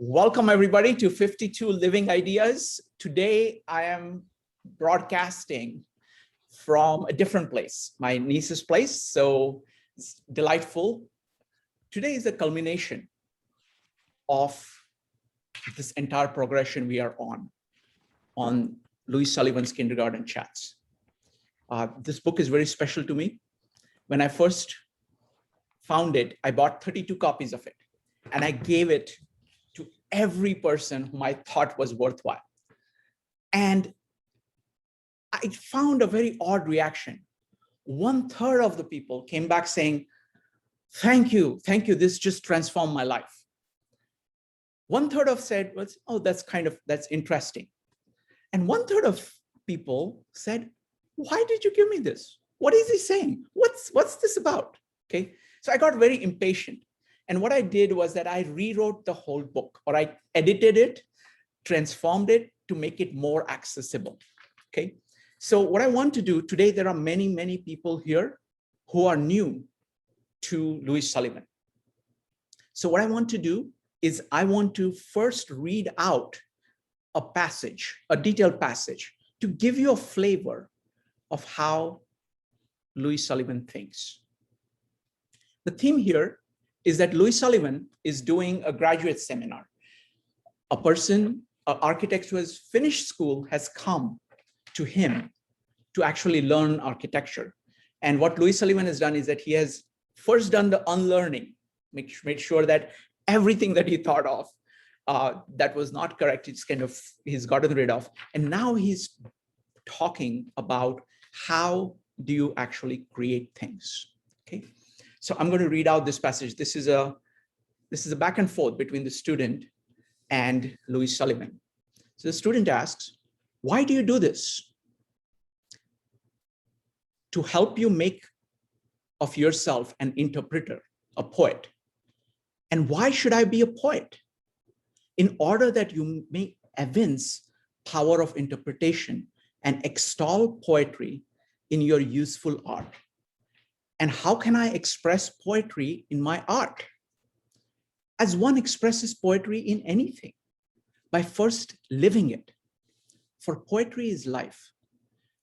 Welcome everybody to 52 Living Ideas. Today I am broadcasting from a different place, my niece's place, so it's delightful. Today is the culmination of this entire progression we are on Louis Sullivan's Kindergarten Chats. This book is very special to me. When I first found it, I bought 32 copies of it and I gave it to every person whom I thought was worthwhile. And I found a very odd reaction. 1/3 of the people came back saying, thank you, this just transformed my life. 1/3 of said was, oh, that's interesting. And 1/3 of people said, why did you give me this? What is he saying? What's this about? Okay, so I got very impatient. And what I did was that I rewrote the whole book, or I edited it, transformed it to make it more accessible. Okay, so what I want to do today, there are many people here who are new to Louis Sullivan. So what I want to do is I want to first read out a passage, a detailed passage, to give you a flavor of how Louis Sullivan thinks. The theme here is that Louis Sullivan is doing a graduate seminar. A person, an architect who has finished school, has come to him to actually learn architecture. And what Louis Sullivan has done is that he has first done the unlearning, made sure that everything that he thought of that was not correct, he's gotten rid of. And now he's talking about how do you actually create things, okay? So I'm going to read out this passage. This is a back and forth between the student and Louis Sullivan. So the student asks, why do you do this? To help you make of yourself an interpreter, a poet. And why should I be a poet? In order that you may evince power of interpretation and extol poetry in your useful art. And how can I express poetry in my art? As one expresses poetry in anything, by first living it. For poetry is life.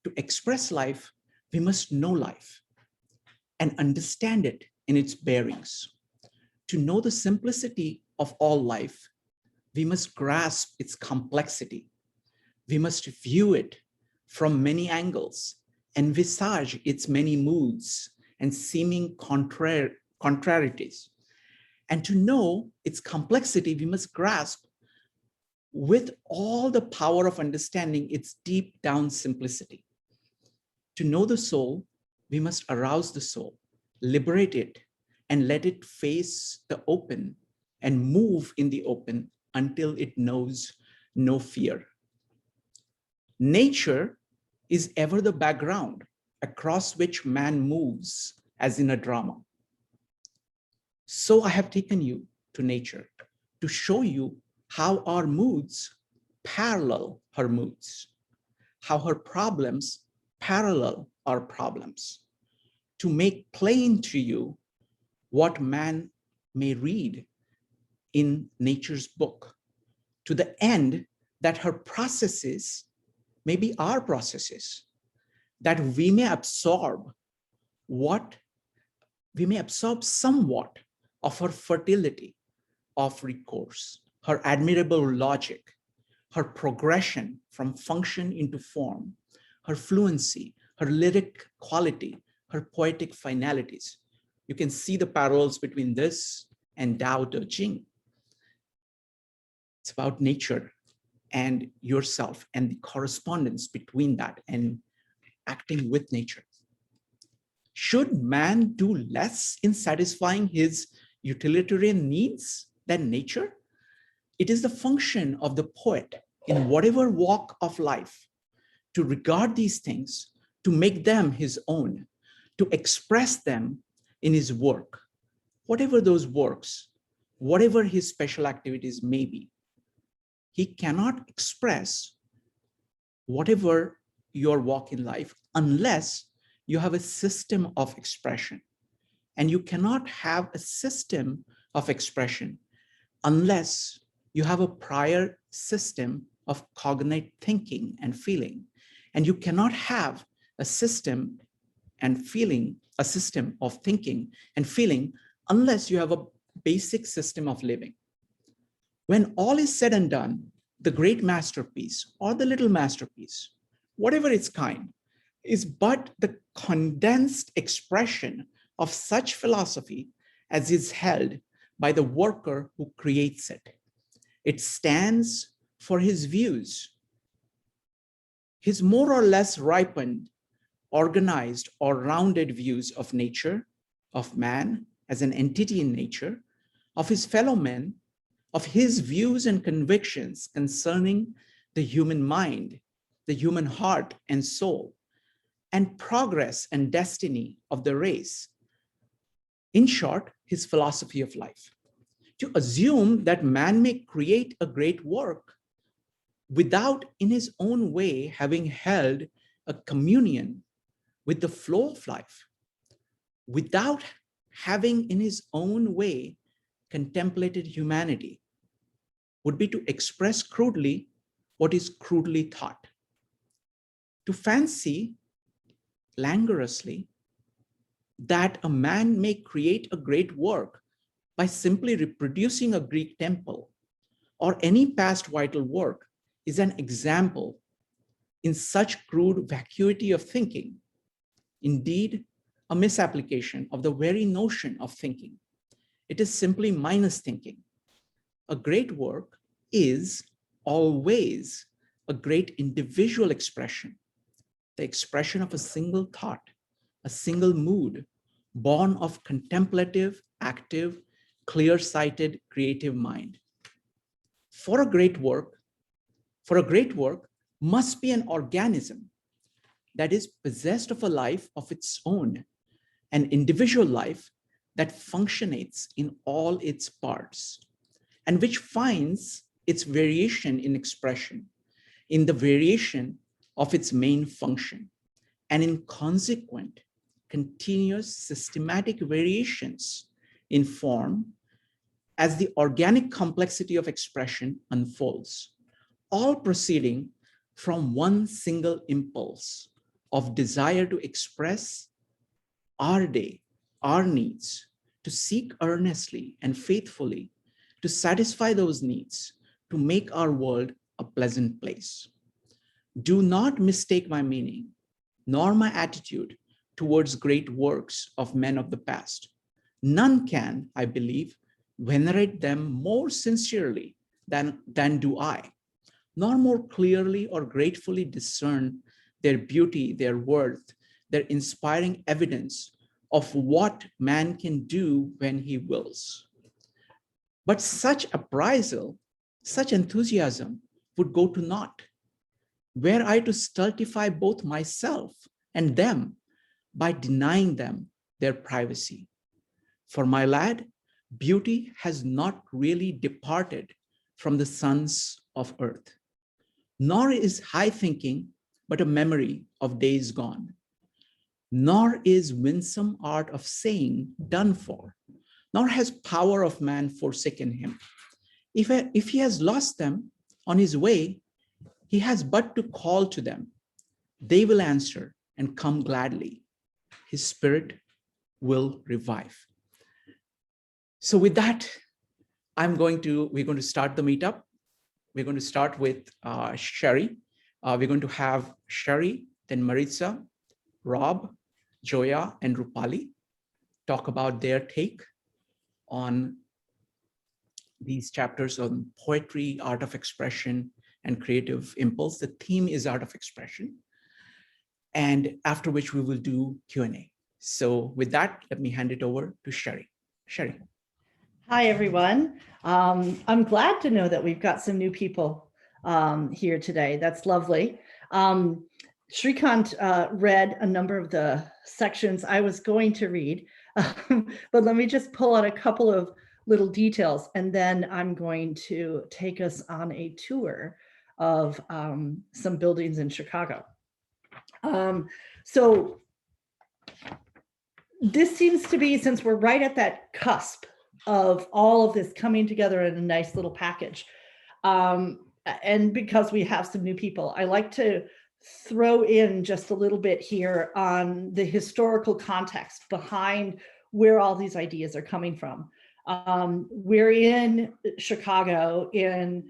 To express life, we must know life and understand it in its bearings. To know the simplicity of all life, we must grasp its complexity. We must view it from many angles, envisage its many moods and seeming contrarieties. And to know its complexity, we must grasp with all the power of understanding its deep down simplicity. To know the soul, we must arouse the soul, liberate it, and let it face the open and move in the open until it knows no fear. Nature is ever the background across which man moves as in a drama. So I have taken you to nature to show you how our moods parallel her moods, how her problems parallel our problems, to make plain to you what man may read in nature's book, to the end that her processes may be our processes, that we may absorb somewhat of her fertility of recourse, her admirable logic, her progression from function into form, her fluency, her lyric quality, her poetic finalities. You can see the parallels between this and Tao Te Ching. It's about nature and yourself and the correspondence between that and acting with nature. Should man do less in satisfying his utilitarian needs than nature? It is the function of the poet in whatever walk of life to regard these things, to make them his own, to express them in his work, whatever those works, whatever his special activities may be. He cannot express whatever your walk in life unless you have a system of expression. And you cannot have a system of expression unless you have a prior system of cognate thinking and feeling. And you cannot have a system of thinking and feeling unless you have a basic system of living. When all is said and done, the great masterpiece or the little masterpiece, whatever its kind, is but the condensed expression of such philosophy as is held by the worker who creates it. It stands for his views, his more or less ripened, organized or rounded views of nature, of man as an entity in nature, of his fellow men, of his views and convictions concerning the human mind, the human heart and soul, and progress and destiny of the race. In short, his philosophy of life. To assume that man may create a great work without in his own way having held a communion with the flow of life, without having in his own way contemplated humanity, would be to express crudely what is crudely thought. To fancy languorously that a man may create a great work by simply reproducing a Greek temple or any past vital work is an example in such crude vacuity of thinking, indeed a misapplication of the very notion of thinking. It is simply minus thinking. A great work is always a great individual expression, the expression of a single thought, a single mood, born of contemplative, active, clear-sighted, creative mind. For a great work must be an organism that is possessed of a life of its own, an individual life that functionates in all its parts, and which finds its variation in expression, in the variation of its main function, and in consequent, continuous systematic variations in form as the organic complexity of expression unfolds, all proceeding from one single impulse of desire to express our day, our needs, to seek earnestly and faithfully to satisfy those needs, to make our world a pleasant place. Do not mistake my meaning, nor my attitude towards great works of men of the past. None can, I believe, venerate them more sincerely than do I, nor more clearly or gratefully discern their beauty, their worth, their inspiring evidence of what man can do when he wills. But such appraisal, such enthusiasm would go to naught, were I to stultify both myself and them by denying them their privacy. For my lad, beauty has not really departed from the sons of earth, nor is high thinking but a memory of days gone, nor is winsome art of saying done for, nor has power of man forsaken him. If he has lost them on his way, he has but to call to them. They will answer and come gladly. His spirit will revive. So with that, we're going to start the meetup. We're going to start with Sherri. We're going to have Sherri, then Maritza, Rob, Joia, and Rupali talk about their take on these chapters on poetry, art of expression, and creative impulse. The theme is art of expression. And after which we will do Q&A. So with that, let me hand it over to Sherri. Sherri. Hi, everyone. I'm glad to know that we've got some new people here today. That's lovely. Shrikant read a number of the sections I was going to read, but let me just pull out a couple of little details, and then I'm going to take us on a tour of some buildings in Chicago. So this seems to be, since we're right at that cusp of all of this coming together in a nice little package, And because we have some new people, I like to throw in just a little bit here on the historical context behind where all these ideas are coming from. We're in Chicago in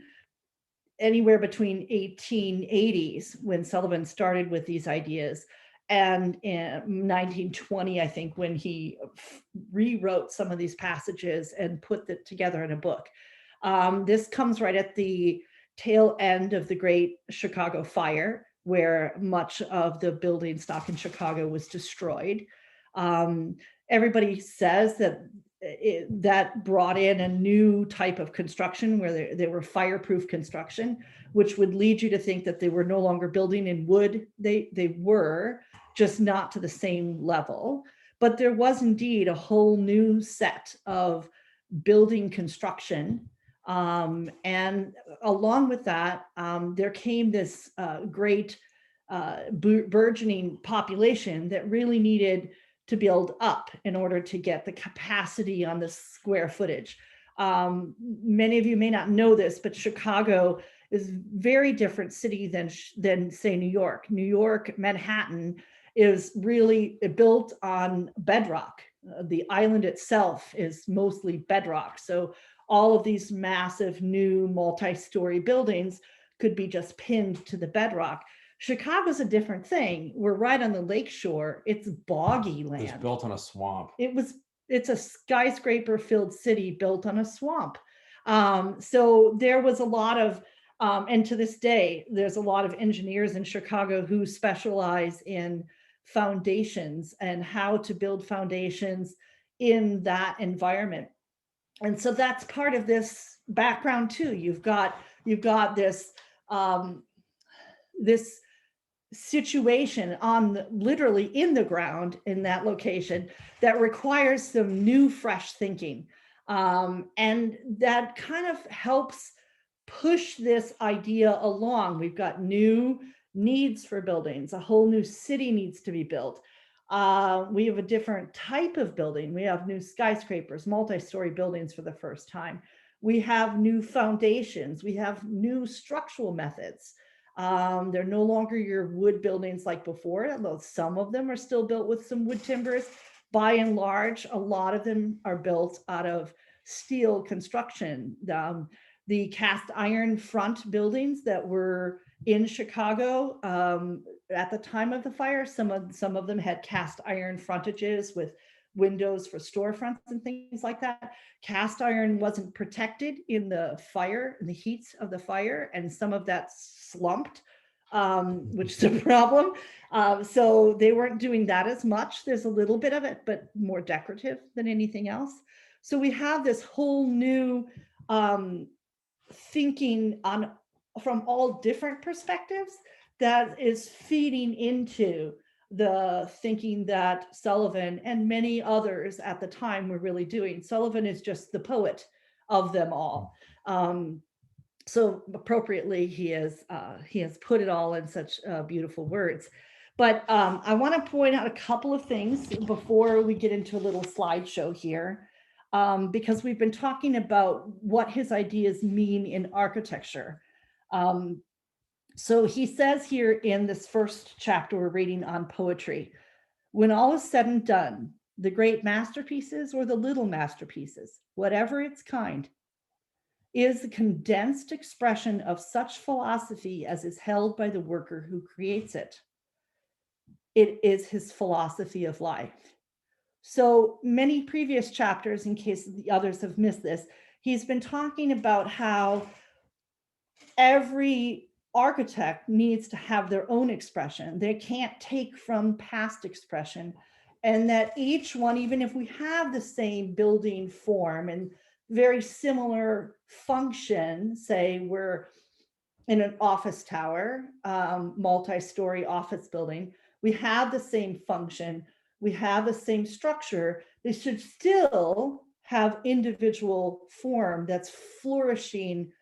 anywhere between 1880s when Sullivan started with these ideas, and in 1920, I think, when he rewrote some of these passages and put it together in a book. This comes right at the tail end of the Great Chicago Fire, where much of the building stock in Chicago was destroyed. Everybody says that that brought in a new type of construction where they were fireproof construction, which would lead you to think that they were no longer building in wood. They were, just not to the same level. But there was indeed a whole new set of building construction. And along with that, there came this great burgeoning population that really needed to build up in order to get the capacity on the square footage. Many of you may not know this, but Chicago is a very different city than say New York. New York, Manhattan is really built on bedrock. The island itself is mostly bedrock. So all of these massive new multi-story buildings could be just pinned to the bedrock. Chicago's a different thing. We're right on the lakeshore. It's boggy land. It was built on a swamp. It's a skyscraper-filled city built on a swamp. So there was a lot of, and to this day, there's a lot of engineers in Chicago who specialize in foundations and how to build foundations in that environment. And so that's part of this background too. You've got this this situation literally in the ground in that location that requires some new, fresh thinking. And that kind of helps push this idea along. We've got new needs for buildings. A whole new city needs to be built. We have a different type of building. We have new skyscrapers, multi-story buildings for the first time. We have new foundations. We have new structural methods. They're no longer your wood buildings like before, although some of them are still built with some wood timbers. By and large, a lot of them are built out of steel construction. The cast iron front buildings that were in Chicago at the time of the fire, some of them had cast iron frontages with windows for storefronts and things like that. Cast iron wasn't protected in the fire, in the heat of the fire, and some of that slumped, which is a problem. So they weren't doing that as much. There's a little bit of it, but more decorative than anything else. So we have this whole new thinking from all different perspectives that is feeding into the thinking that Sullivan and many others at the time were really doing. Sullivan is just the poet of them all. So appropriately, he has put it all in such beautiful words. But I want to point out a couple of things before we get into a little slideshow here, because we've been talking about what his ideas mean in architecture. So he says here in this first chapter we're reading on poetry, when all is said and done, the great masterpieces or the little masterpieces, whatever its kind, is a condensed expression of such philosophy as is held by the worker who creates it. It is his philosophy of life. So many previous chapters, in case the others have missed this, he's been talking about how every architect needs to have their own expression. They can't take from past expression, and that each one, even if we have the same building form and very similar function, say we're in an office tower, multi-story office building, we have the same function, we have the same structure, they should still have individual form that's flourishing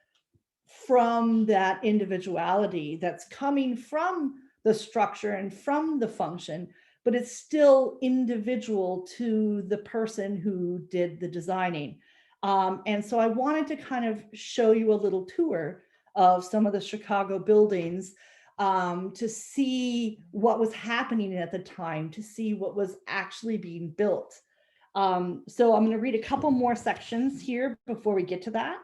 from that individuality that's coming from the structure and from the function, but it's still individual to the person who did the designing. And so I wanted to kind of show you a little tour of some of the Chicago buildings to see what was happening at the time, to see what was actually being built. So I'm going to read a couple more sections here before we get to that,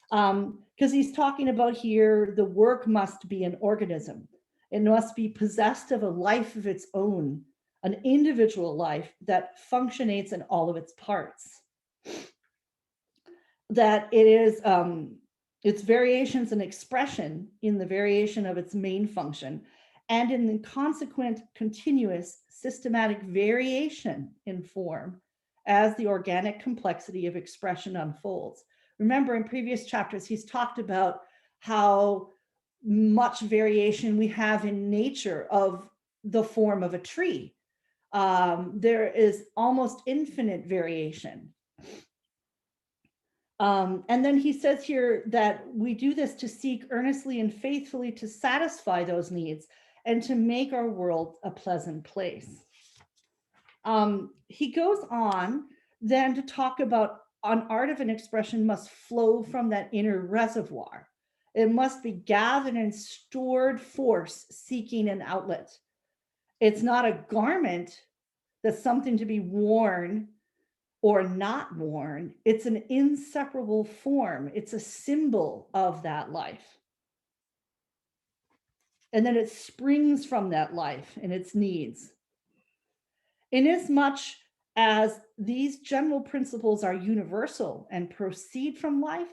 because he's talking about here, the work must be an organism. It must be possessed of a life of its own, an individual life that functionates in all of its parts. That it is its variations and expression in the variation of its main function, and in the consequent continuous systematic variation in form as the organic complexity of expression unfolds. Remember, in previous chapters, he's talked about how much variation we have in nature of the form of a tree. There is almost infinite variation. And then he says here that we do this to seek earnestly and faithfully to satisfy those needs and to make our world a pleasant place. He goes on then to talk about an art of an expression must flow from that inner reservoir. It must be gathered and stored force seeking an outlet. It's not a garment that's something to be worn or not worn. It's an inseparable form. It's a symbol of that life. And then it springs from that life and its needs. Inasmuch as these general principles are universal and proceed from life,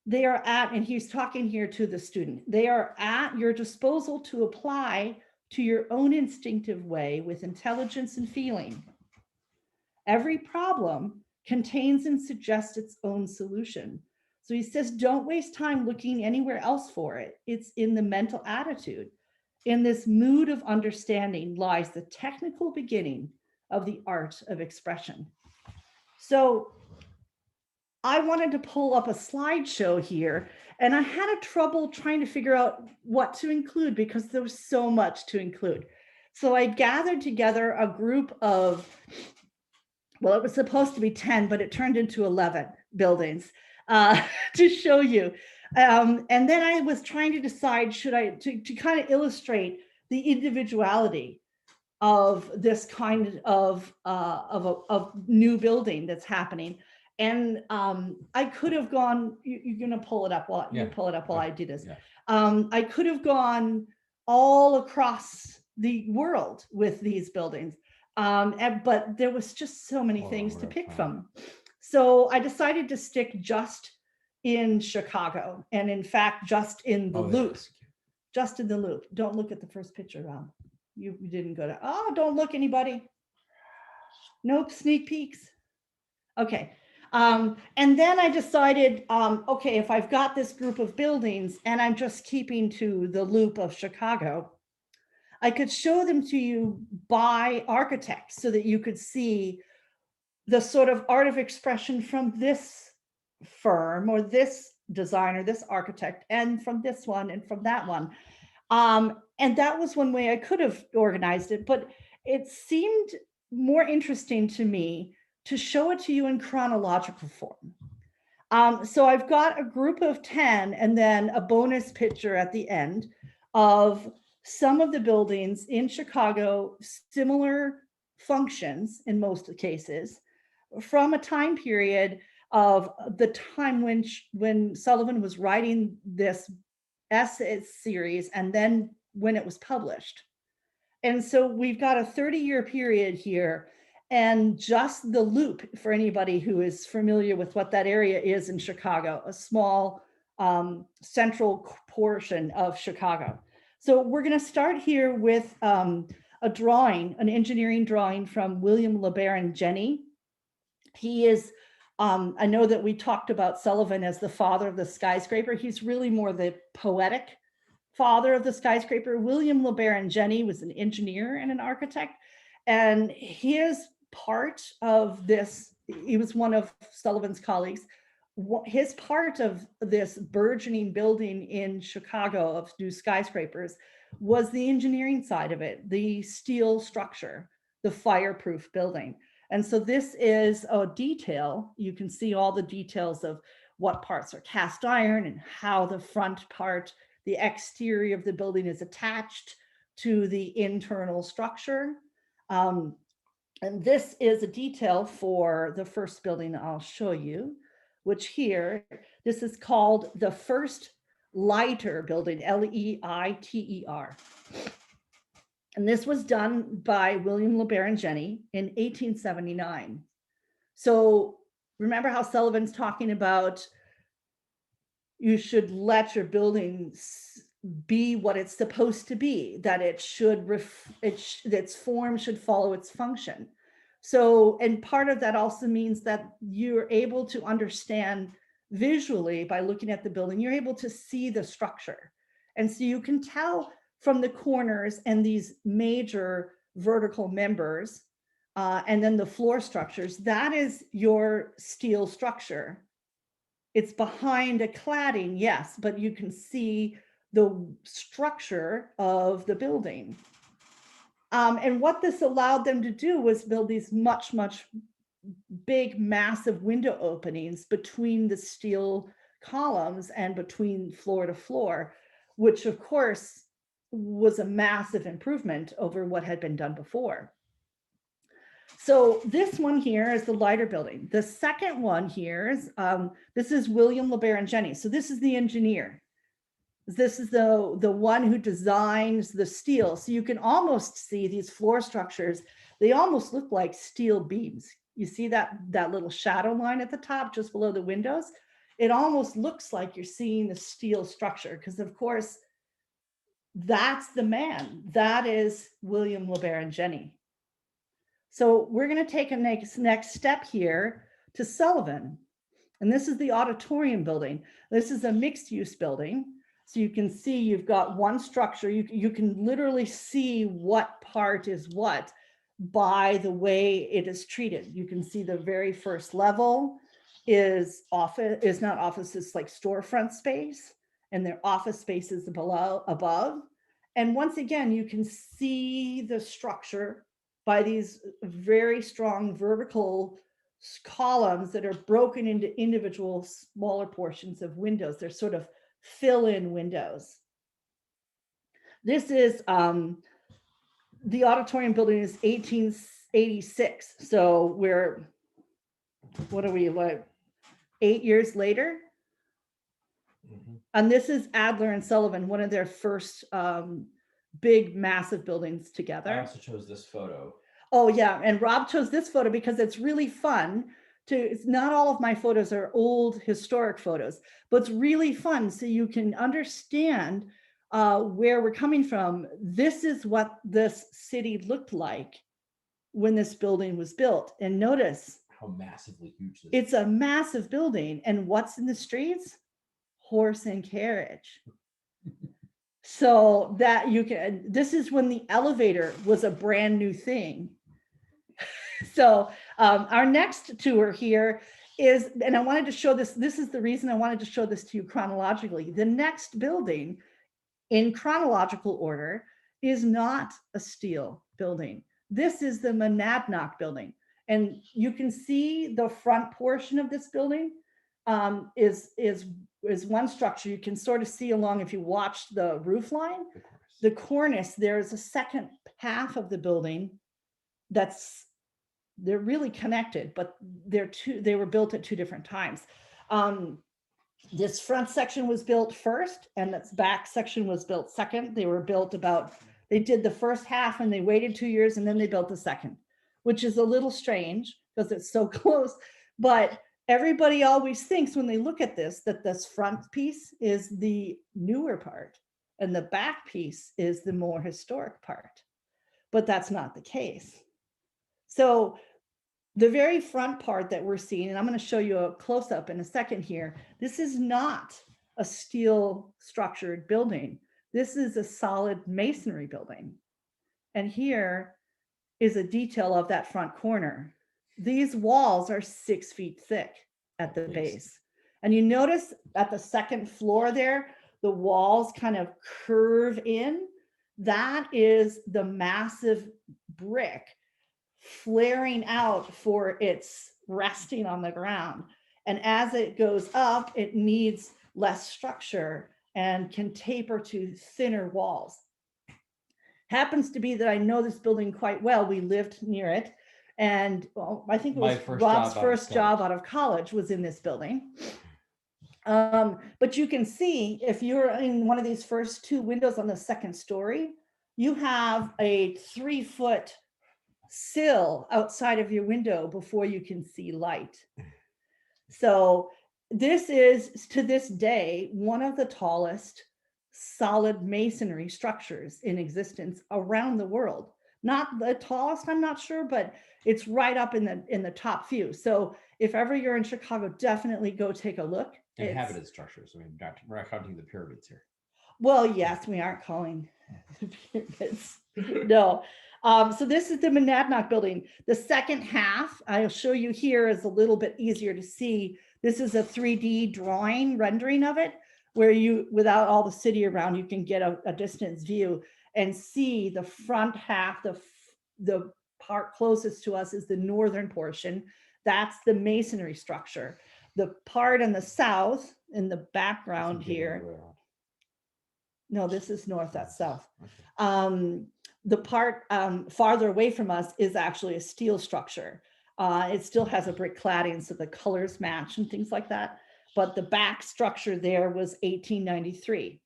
they are at, and he's talking here to the student, they are at your disposal to apply to your own instinctive way with intelligence and feeling. Every problem contains and suggests its own solution. So he says, don't waste time looking anywhere else for it. It's in the mental attitude. In this mood of understanding lies the technical beginning of the art of expression. So I wanted to pull up a slideshow here, and I had a trouble trying to figure out what to include because there was so much to include. So I gathered together a group of, well, it was supposed to be 10, but it turned into 11 buildings to show you. And then I was trying to decide, should I, to kind of illustrate the individuality of this kind of new building that's happening. And I could have gone, you're going to pull it up while you pull it up while I do this. I could have gone all across the world with these buildings. But there was just so many things to pick from. So I decided to stick just in Chicago, and in fact, just in the loop. Just in the loop. Don't look at the first picture, Rob. You didn't go to, oh, don't look, anybody. Nope, sneak peeks. Okay. And then I decided, okay, if I've got this group of buildings and I'm just keeping to the loop of Chicago, I could show them to you by architects so that you could see the sort of art of expression from this firm or this designer, this architect, and from this one and from that one. And that was one way I could have organized it, but it seemed more interesting to me to show it to you in chronological form. So I've got a group of 10 and then a bonus picture at the end of some of the buildings in Chicago, similar functions in most cases, from a time period of the time when Sullivan was writing this essay series and then when it was published. And so we've got a 30-year period here, and just the loop, for anybody who is familiar with what that area is in Chicago, a small central portion of Chicago. So we're going to start here with a drawing, an engineering drawing from William LeBaron Jenney. He is, I know that we talked about Sullivan as the father of the skyscraper. He's really more the poetic father of the skyscraper. William LeBaron Jenney was an engineer and an architect, and his part of this, he was one of Sullivan's colleagues. His part of this burgeoning building in Chicago of new skyscrapers was the engineering side of it, the steel structure, the fireproof building. And so this is a detail. You can see all the details of what parts are cast iron and how the front part, the exterior of the building is attached to the internal structure. And this is a detail for the first building I'll show you, which here, this is called the first Leiter building, Leiter. And this was done by William LeBaron-Jenney in 1879. So remember how Sullivan's talking about you should let your building be what it's supposed to be, that it should, its form should follow its function. So, and part of that also means that you're able to understand visually by looking at the building, you're able to see the structure. And so you can tell from the corners and these major vertical members, and then the floor structures, that is your steel structure. It's behind a cladding, yes, but you can see the structure of the building. And what this allowed them to do was build these much big, massive window openings between the steel columns and between floor to floor, which of course was a massive improvement over what had been done before. So this one here is the Leiter building. The second one here is, this is William LeBaron-Jenney. So this is the engineer. This is the one who designs the steel. So you can almost see these floor structures. They almost look like steel beams. You see that little shadow line at the top, just below the windows? It almost looks like you're seeing the steel structure, because of course, that's the man. That is William LeBaron-Jenney. So we're going to take a next step here to Sullivan. And this is the auditorium building. This is a mixed use building. So you can see you've got one structure. You can literally see what part is what by the way it is treated. You can see the very first level is not office, it's like storefront space, and their office spaces above. And once again, you can see the structure by these very strong vertical columns that are broken into individual smaller portions of windows. They're sort of fill-in windows. This is the auditorium building is 1886. So we're, what are we, like 8 years later? Mm-hmm. And this is Adler and Sullivan, one of their first big, massive buildings together. I also chose this photo. Oh yeah, and Rob chose this photo because it's really fun it's not all of my photos are old historic photos, but it's really fun so you can understand where we're coming from. This is what this city looked like when this building was built. And notice how massively huge this is. It's a massive building. And what's in the streets? Horse and carriage. So that you can, this is when the elevator was a brand new thing. So our next tour here is, and I wanted to show this, this is the reason I wanted to show this to you chronologically. The next building in chronological order is not a steel building. This is the Monadnock Building. And you can see the front portion of this building is one structure. You can sort of see along, if you watch the roof line, the cornice, there's a second half of the building they're really connected, but they were built at two different times. This front section was built first and this back section was built second. They were built they did the first half and they waited 2 years and then they built the second, which is a little strange because it's so close. But everybody always thinks when they look at this, that this front piece is the newer part and the back piece is the more historic part. But that's not the case. So the very front part that we're seeing, and I'm going to show you a close-up in a second here, this is not a steel structured building. This is a solid masonry building. And here is a detail of that front corner. These walls are 6 feet thick at the base. And you notice at the second floor there, the walls kind of curve in. That is the massive brick flaring out for its resting on the ground. And as it goes up, it needs less structure and can taper to thinner walls. Happens to be that I know this building quite well. We lived near it. And well, I think it was Rob's first job out of college was in this building. But you can see if you're in one of these first two windows on the second story, you have a 3-foot sill outside of your window before you can see light. So this is, to this day, one of the tallest solid masonry structures in existence around the world. Not the tallest, I'm not sure, but it's right up in the top few. So if ever you're in Chicago, definitely go take a look. Inhabited structures. I mean, we're not counting the pyramids here. Well, yes, we aren't calling the pyramids. No. So this is the Monadnock Building. The second half, I'll show you here, is a little bit easier to see. This is a 3D drawing rendering of it, where you, without all the city around, you can get a distance view and see the front half. The part closest to us is the northern portion. That's the masonry structure. The part in the south, in the background here. No, this is north, that's south. The part farther away from us is actually a steel structure. It still has a brick cladding, so the colors match and things like that. But the back structure there was 1893.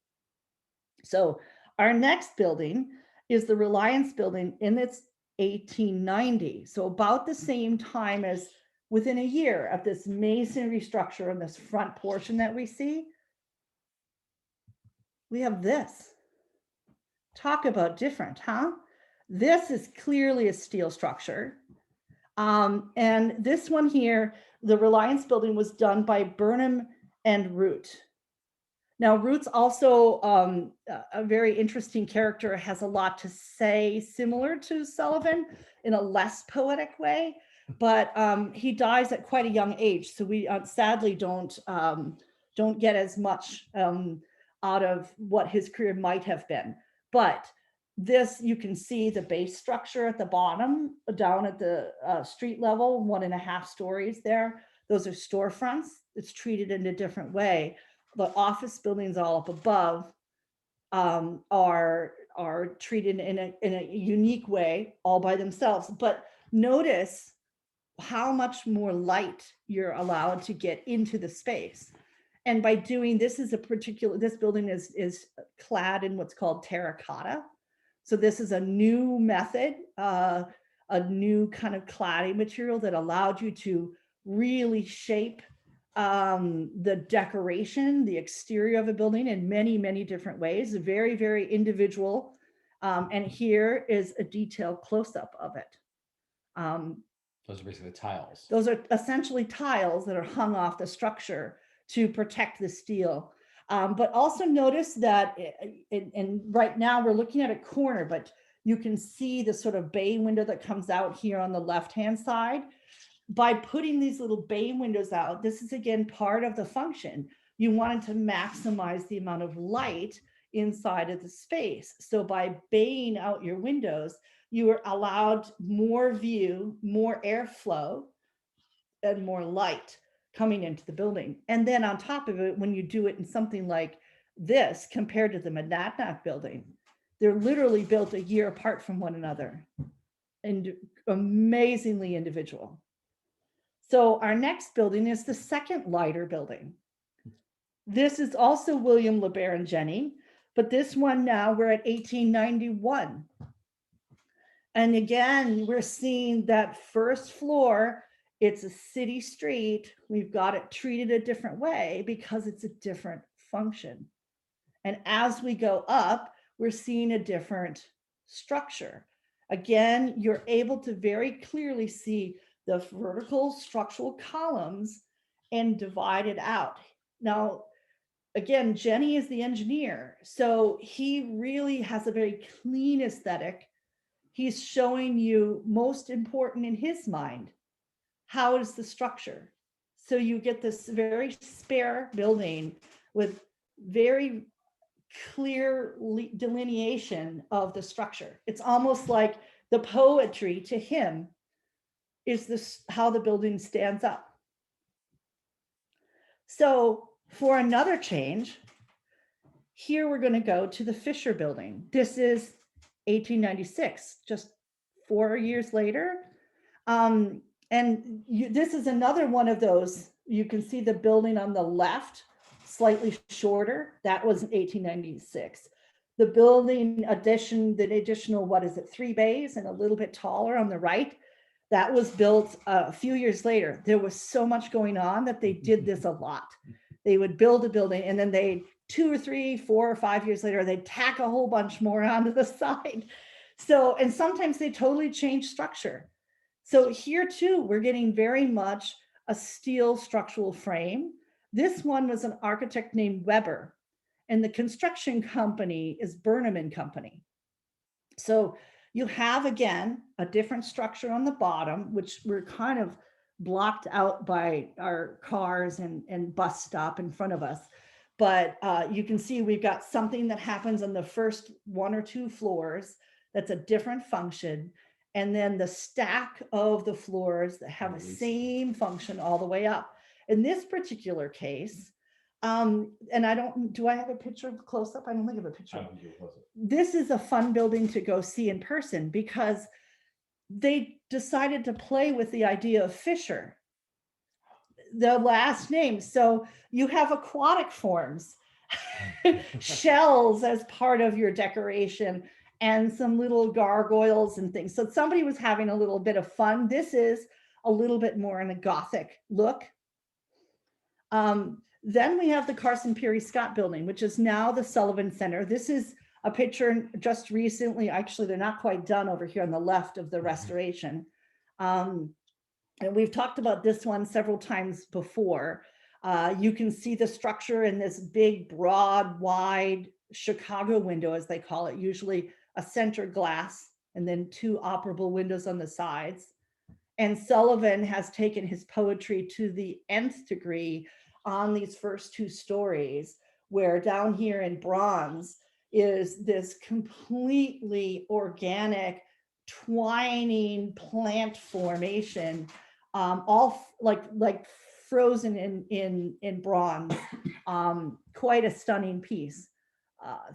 So our next building is the Reliance Building, and it's 1890. So about the same time as, within a year of this masonry structure on this front portion that we see, we have this. Talk about different, huh? This is clearly a steel structure. And this one here, the Reliance Building, was done by Burnham and Root. Now, Root's also a very interesting character, has a lot to say, similar to Sullivan in a less poetic way, but he dies at quite a young age. So we sadly don't get as much out of what his career might have been. But this, you can see the base structure at the bottom, down at the street level, 1.5 stories there. Those are storefronts. It's treated in a different way. The office buildings all up above are treated in a unique way, all by themselves. But notice how much more light you're allowed to get into the space. And by doing this, this building is clad in what's called terracotta. So this is a new method, a new kind of cladding material that allowed you to really shape the decoration, the exterior of a building in many, many different ways, very, very individual. And here is a detailed close-up of it. Those are basically tiles. Those are essentially tiles that are hung off the structure to protect the steel. But also notice that, and right now we're looking at a corner, but you can see the sort of bay window that comes out here on the left-hand side. By putting these little bay windows out, this is again part of the function. You wanted to maximize the amount of light inside of the space. So by baying out your windows, you are allowed more view, more airflow, and more light coming into the building. And then on top of it, when you do it in something like this, compared to the Monadnock Building, they're literally built a year apart from one another and amazingly individual. So our next building is the second lighter building. This is also William LeBaron Jenney, but this one now we're at 1891. And again, we're seeing that first floor, it's a city street. We've got it treated a different way because it's a different function. And as we go up, we're seeing a different structure. Again, you're able to very clearly see the vertical structural columns and divide it out. Now, again, Jenney is the engineer, so he really has a very clean aesthetic. He's showing you, most important in his mind, how is the structure. So you get this very spare building with very clear delineation of the structure. It's almost like the poetry to him is this how the building stands up. So for another change, here we're going to go to the Fisher Building. This is 1896, just 4 years later. This is another one of those. You can see the building on the left, slightly shorter. That was 1896. The building addition, the additional, what is it, 3 bays and a little bit taller on the right, that was built a few years later. There was so much going on that they did this a lot. They would build a building and then they 2 or 3, 4 or 5 years later, they'd tack a whole bunch more onto the side. So, and sometimes they totally change structure. So here too, we're getting very much a steel structural frame. This one was an architect named Weber, and the construction company is Burnham and Company. So you have, again, a different structure on the bottom, which we're kind of blocked out by our cars and bus stop in front of us. But you can see we've got something that happens on the first 1 or 2 floors that's a different function. And then the stack of the floors that have the same function all the way up. In this particular case, and do I have a picture of close up? I don't think I have a picture. This is a fun building to go see in person because they decided to play with the idea of Fisher, the last name. So you have aquatic forms, shells as part of your decoration, and some little gargoyles and things. So somebody was having a little bit of fun. This is a little bit more in a Gothic look. Then we have the Carson Peary Scott building, which is now the Sullivan Center. This is a picture just recently. Actually, they're not quite done over here on the left of the restoration. And we've talked about this one several times before. You can see the structure in this big, broad, wide Chicago window, as they call it, usually a center glass and then 2 operable windows on the sides. And Sullivan has taken his poetry to the nth degree on these first 2 stories, where down here in bronze is this completely organic twining plant formation, all like frozen in bronze. Quite a stunning piece.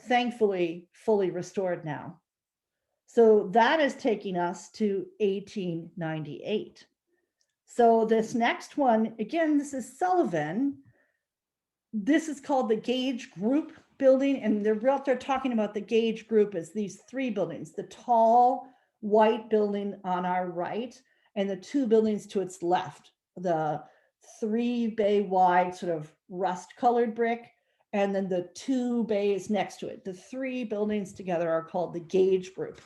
Thankfully, fully restored now. So that is taking us to 1898. So this next one, again, this is Sullivan. This is called the Gage Group building, and they're talking about the Gage Group as these 3 buildings, the tall white building on our right and the 2 buildings to its left, the 3 bay wide sort of rust colored brick, and then the 2 bays next to it. The 3 buildings together are called the Gage Group.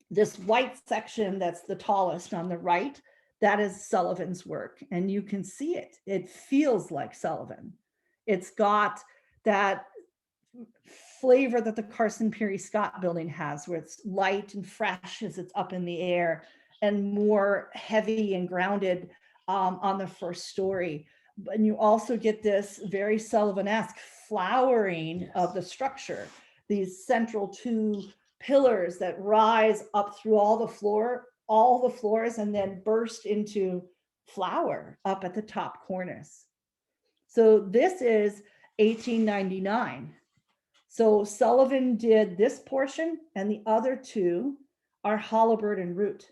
This white section that's the tallest on the right, that is Sullivan's work, and you can see it. It feels like Sullivan. It's got that flavor that the Carson Peary Scott building has, where it's light and fresh as it's up in the air, and more heavy and grounded on the first story. And you also get this very Sullivan-esque flowering of the structure, these central 2 pillars that rise up through all the floors and then burst into flower up at the top cornice. So this is 1899. So Sullivan did this portion, and the other 2 are Halliburton and Root.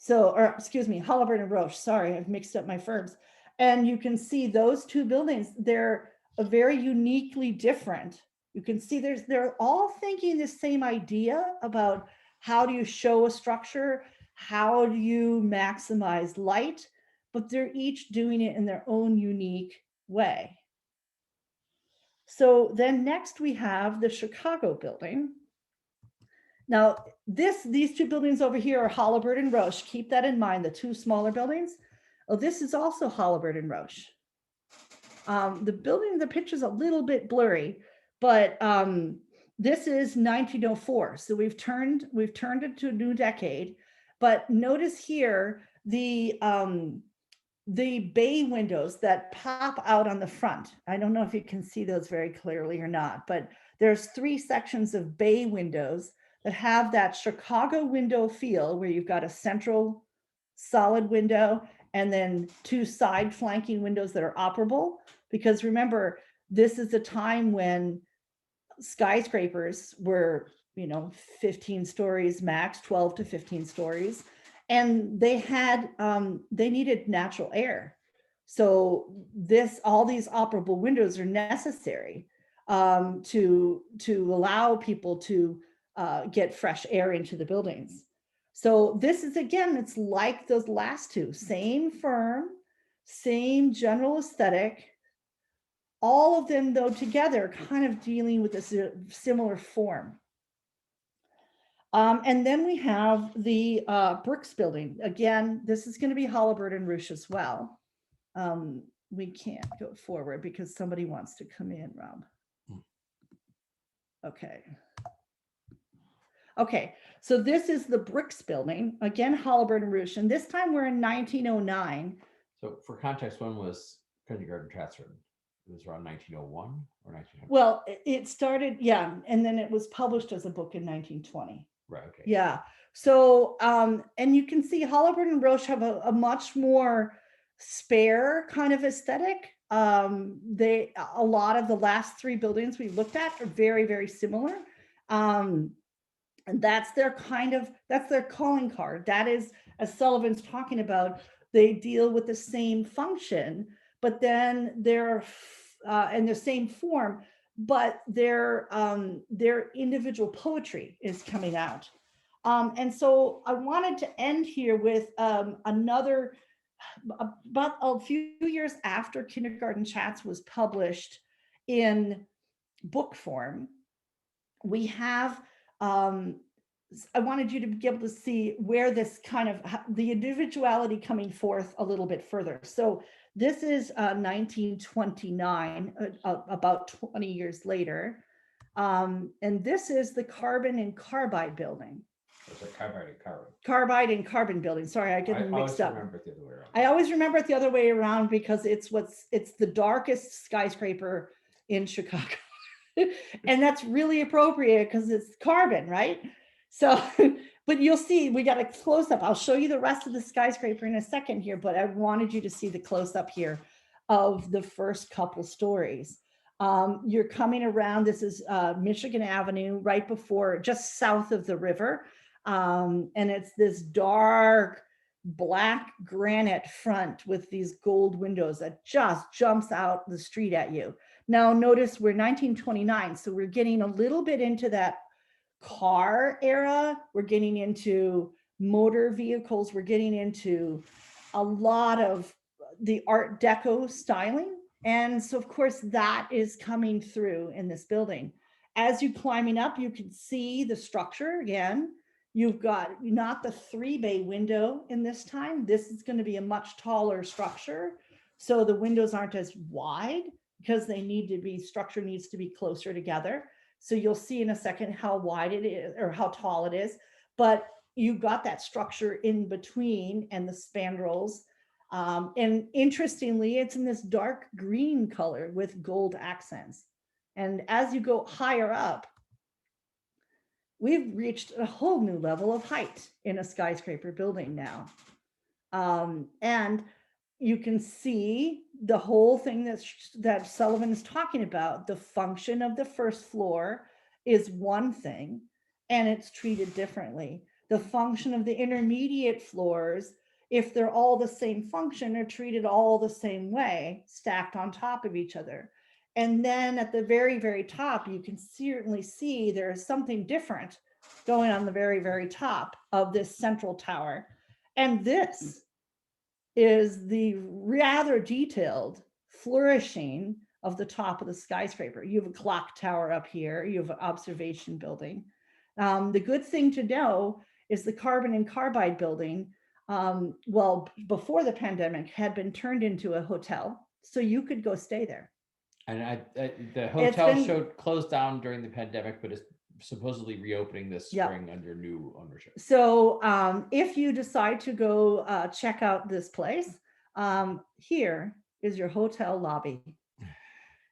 Halliburton and Roche. Sorry, I've mixed up my firms. And you can see those 2 buildings, they're very uniquely different. You can see they're all thinking the same idea about how do you show a structure, how do you maximize light, but they're each doing it in their own unique way. So then next we have the Chicago building. Now these 2 buildings over here are Halliburton and Roche. Keep that in mind, the 2 smaller buildings. Oh, this is also Halliburton and Roche. The picture's a little bit blurry, but this is 1904. So we've turned it to a new decade. But notice here the bay windows that pop out on the front. I don't know if you can see those very clearly or not, but there's 3 sections of bay windows that have that Chicago window feel, where you've got a central solid window and then two side flanking windows that are operable. Because remember, this is a time when skyscrapers were, 15 stories max, 12 to 15 stories. And they had, they needed natural air. So all these operable windows are necessary to allow people to get fresh air into the buildings. So this is, again, it's like those last two, same firm, same general aesthetic, all of them though together kind of dealing with a similar form. And then we have the Brooks Building. Again, this is going to be Halliburton and Roosh as well. We can't go forward because somebody wants to come in, Rob. Okay. Okay, so this is the Brooks Building, again, Halliburton and Roosh, and this time we're in 1909. So for context, when was Kindergarten Chats written? It was around 1901 or 1900? Well, it started, yeah, and then it was published as a book in 1920. Right, okay. Yeah, so, and you can see Halliburton and Roosh have a much more spare kind of aesthetic. A lot of the last three buildings we looked at are very, very similar. And that's their calling card. That is, as Sullivan's talking about, they deal with the same function, but then they're in the same form, but their individual poetry is coming out. And so I wanted to end here with another, about a few years after Kindergarten Chats was published in book form, we have, I wanted you to be able to see where this kind of, the individuality coming forth a little bit further. So this is 1929, about 20 years later. And this is the Carbon and Carbide Building. It's a carbide and carbon. Carbide and Carbon Building. Sorry, I get them mixed up. I always remember it the other way around. I always remember it the other way around because it's the darkest skyscraper in Chicago. And that's really appropriate because it's carbon, right? So, but you'll see, we got a close up. I'll show you the rest of the skyscraper in a second here, but I wanted you to see the close up here of the first couple stories. You're coming around, this is Michigan Avenue, right before, just south of the river. And it's this dark black granite front with these gold windows that just jumps out the street at you. Now notice we're 1929, so we're getting a little bit into that car era. We're getting into motor vehicles. We're getting into a lot of the Art Deco styling. And so of course that is coming through in this building. As you're climbing up, you can see the structure again. You've got not the 3-bay window in this time. This is going to be a much taller structure. So the windows aren't as wide because they need to be, structure needs to be closer together. So you'll see in a second how wide it is or how tall it is, but you've got that structure in between and the spandrels. And interestingly, it's in this dark green color with gold accents. And as you go higher up, we've reached a whole new level of height in a skyscraper building now. And you can see the whole thing that Sullivan is talking about. The function of the first floor is one thing, and it's treated differently. The function of the intermediate floors, if they're all the same function, are treated all the same way, stacked on top of each other. And then at the very, very top, you can certainly see there is something different going on the very, very top of this central tower. And this is the rather detailed flourishing of the top of the skyscraper. You have a clock tower up here. You have an observation building. The good thing to know is the Carbon and Carbide building, well, before the pandemic, had been turned into a hotel. So you could go stay there. And the hotel showed closed down during the pandemic, but it's supposedly reopening this spring under new ownership. So if you decide to go check out this place, here is your hotel lobby.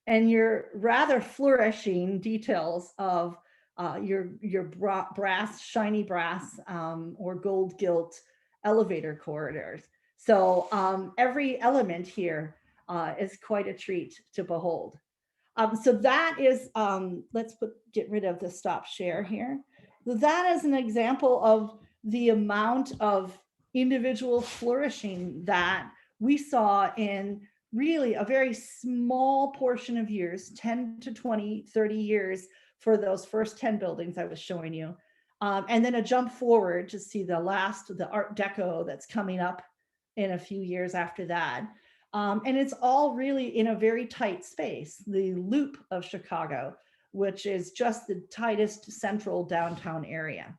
And your rather flourishing details of your brass, shiny brass, or gold gilt elevator corridors. So every element here is quite a treat to behold. So that is, let's get rid of the stop share here. So that is an example of the amount of individual flourishing that we saw in really a very small portion of years, 10 to 20, 30 years for those first 10 buildings I was showing you. And then a jump forward to see the Art Deco that's coming up in a few years after that. And it's all really in a very tight space, the Loop of Chicago, which is just the tightest central downtown area.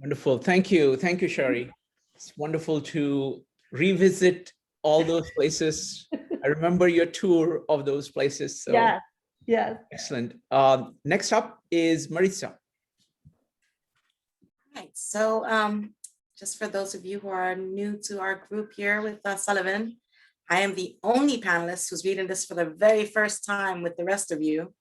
Wonderful. Thank you. Thank you, Sherri. It's wonderful to revisit all those places. I remember your tour of those places. So yeah. Yeah. Excellent. Next up is Maritza. Right. So just for those of you who are new to our group here with Sullivan, I am the only panelist who's reading this for the very first time with the rest of you.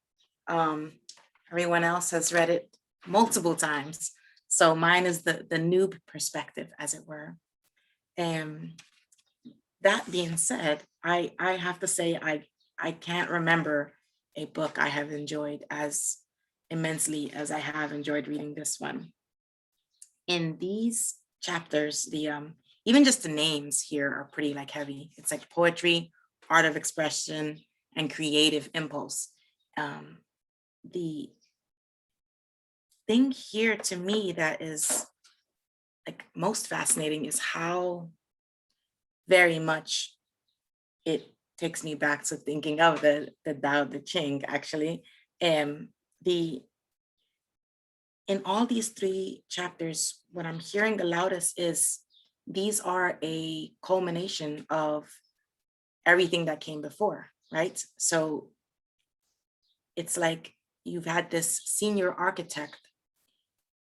Everyone else has read it multiple times. So mine is the noob perspective, as it were. That being said, I have to say, I can't remember a book I have enjoyed as immensely as I have enjoyed reading this one. In these chapters, the even just the names here are pretty like heavy. It's like poetry, art of expression, and creative impulse. The thing here to me that is like most fascinating is how very much it takes me back to thinking of the Tao Te Ching, actually. In all these three chapters, what I'm hearing the loudest is these are a culmination of everything that came before, right? So it's like you've had this senior architect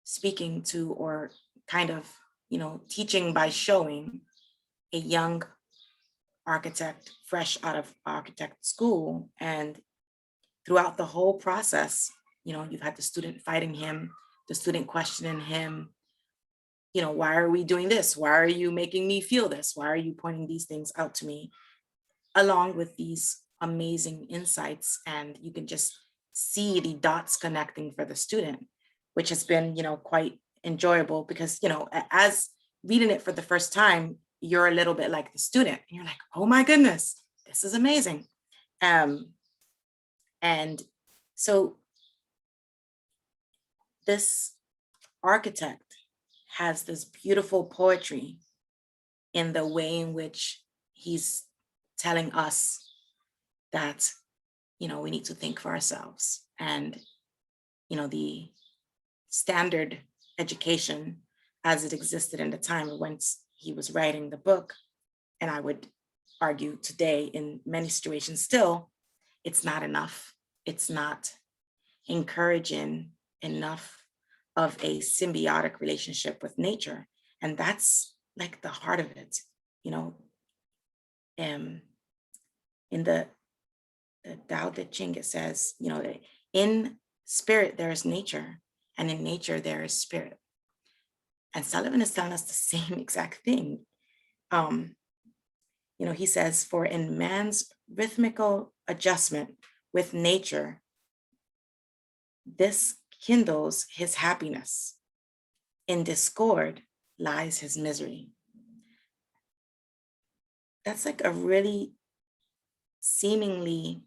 speaking to, or kind of, teaching by showing a young architect fresh out of architect school. And throughout the whole process, you've had the student fighting him, the student questioning him, why are we doing this? Why are you making me feel this? Why are you pointing these things out to me? Along with these amazing insights. And you can just see the dots connecting for the student, which has been, quite enjoyable because, as reading it for the first time, you're a little bit like the student. And you're like, oh my goodness, this is amazing. And so this architect has this beautiful poetry in the way in which he's telling us that, we need to think for ourselves. And, the standard education as it existed in the time when he was writing the book, and I would argue today in many situations still, it's not enough. It's not encouraging enough of a symbiotic relationship with nature. And that's like the heart of it, in the Tao Te Ching, it says, in spirit, there is nature, and in nature, there is spirit. And Sullivan is telling us the same exact thing. He says, for in man's rhythmical adjustment with nature, this kindles his happiness. In discord lies his misery. That's like a really seemingly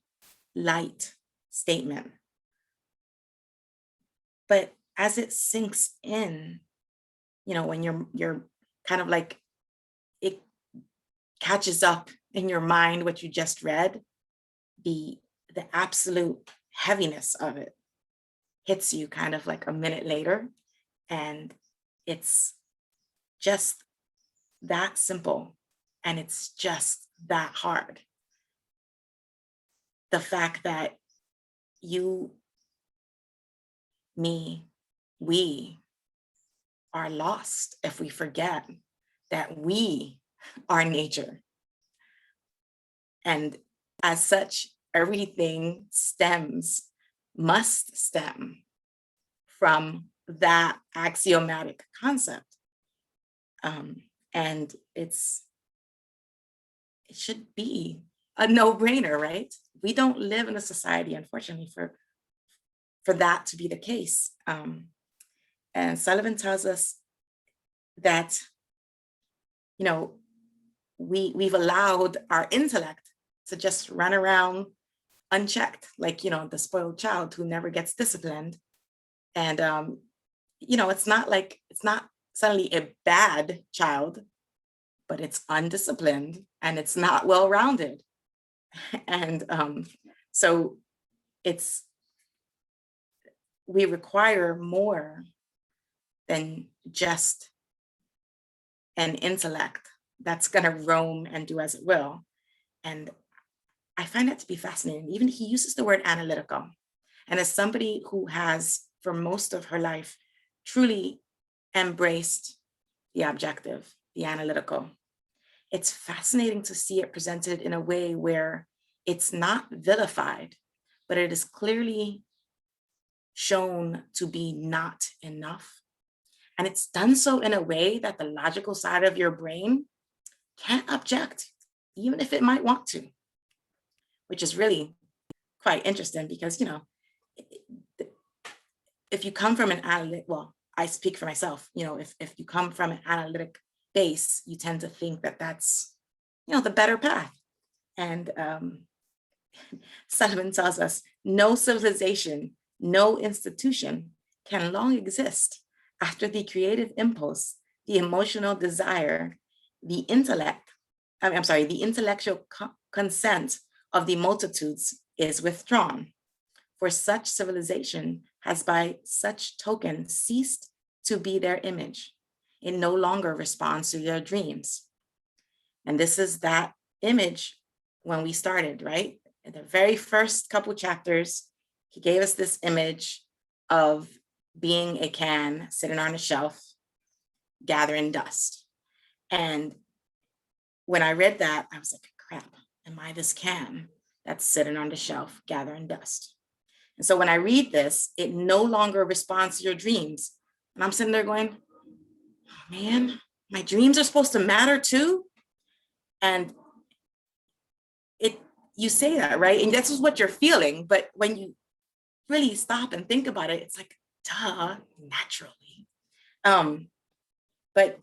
light statement. But as it sinks in, when you're kind of like, it catches up in your mind what you just read, the absolute heaviness of it hits you kind of like a minute later. And it's just that simple. And it's just that hard. The fact that you, me, we are lost if we forget that we are nature. And as such, everything stems must stem from that axiomatic concept. And it should be a no-brainer, right? We don't live in a society, unfortunately, for that to be the case. And Sullivan tells us that, you know, we've allowed our intellect to just run around unchecked, like, you know, the spoiled child who never gets disciplined. And, you know, it's not suddenly a bad child, but it's undisciplined and it's not well-rounded. And so we require more than just an intellect that's going to roam and do as it will. And I find that to be fascinating. Even he uses the word analytical. And as somebody who has, for most of her life, truly embraced the objective, the analytical, it's fascinating to see it presented in a way where it's not vilified, but it is clearly shown to be not enough. And it's done so in a way that the logical side of your brain can't object, even if it might want to, which is really quite interesting because, you know, if you come from an analytic, well, I speak for myself, you know, if you come from an analytic base, you tend to think that that's, you know, the better path. And Sullivan tells us no civilization, no institution can long exist after the creative impulse, the emotional desire, the intellectual consent of the multitudes is withdrawn. For such civilization has by such token ceased to be their image. It no longer responds to their dreams. And this is that image when we started, right? In the very first couple chapters, he gave us this image of being a can sitting on a shelf, gathering dust. And when I read that, I was like, crap, am I this can that's sitting on the shelf, gathering dust? And so when I read this, it no longer responds to your dreams. And I'm sitting there going, oh, man, my dreams are supposed to matter too. And you say that, right? And this is what you're feeling. But when you really stop and think about it, it's like, duh, naturally. But,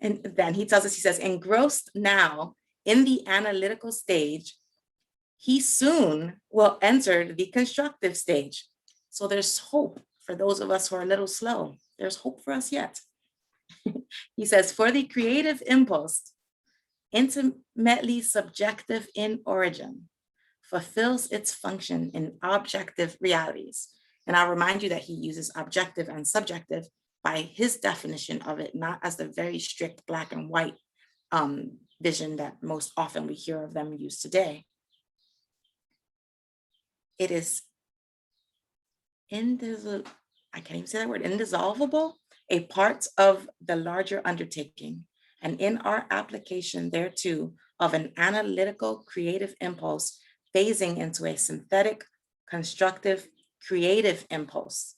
and then he tells us, he says, engrossed now in the analytical stage, he soon will enter the constructive stage. So there's hope for those of us who are a little slow. There's hope for us yet. He says, for the creative impulse, intimately subjective in origin, fulfills its function in objective realities. And I'll remind you that he uses objective and subjective by his definition of it, not as the very strict black and white vision that most often we hear of them used today. It is indissoluble, I can't even say that word, indissolvable, a part of the larger undertaking, and in our application thereto of an analytical creative impulse phasing into a synthetic, constructive, creative impulse.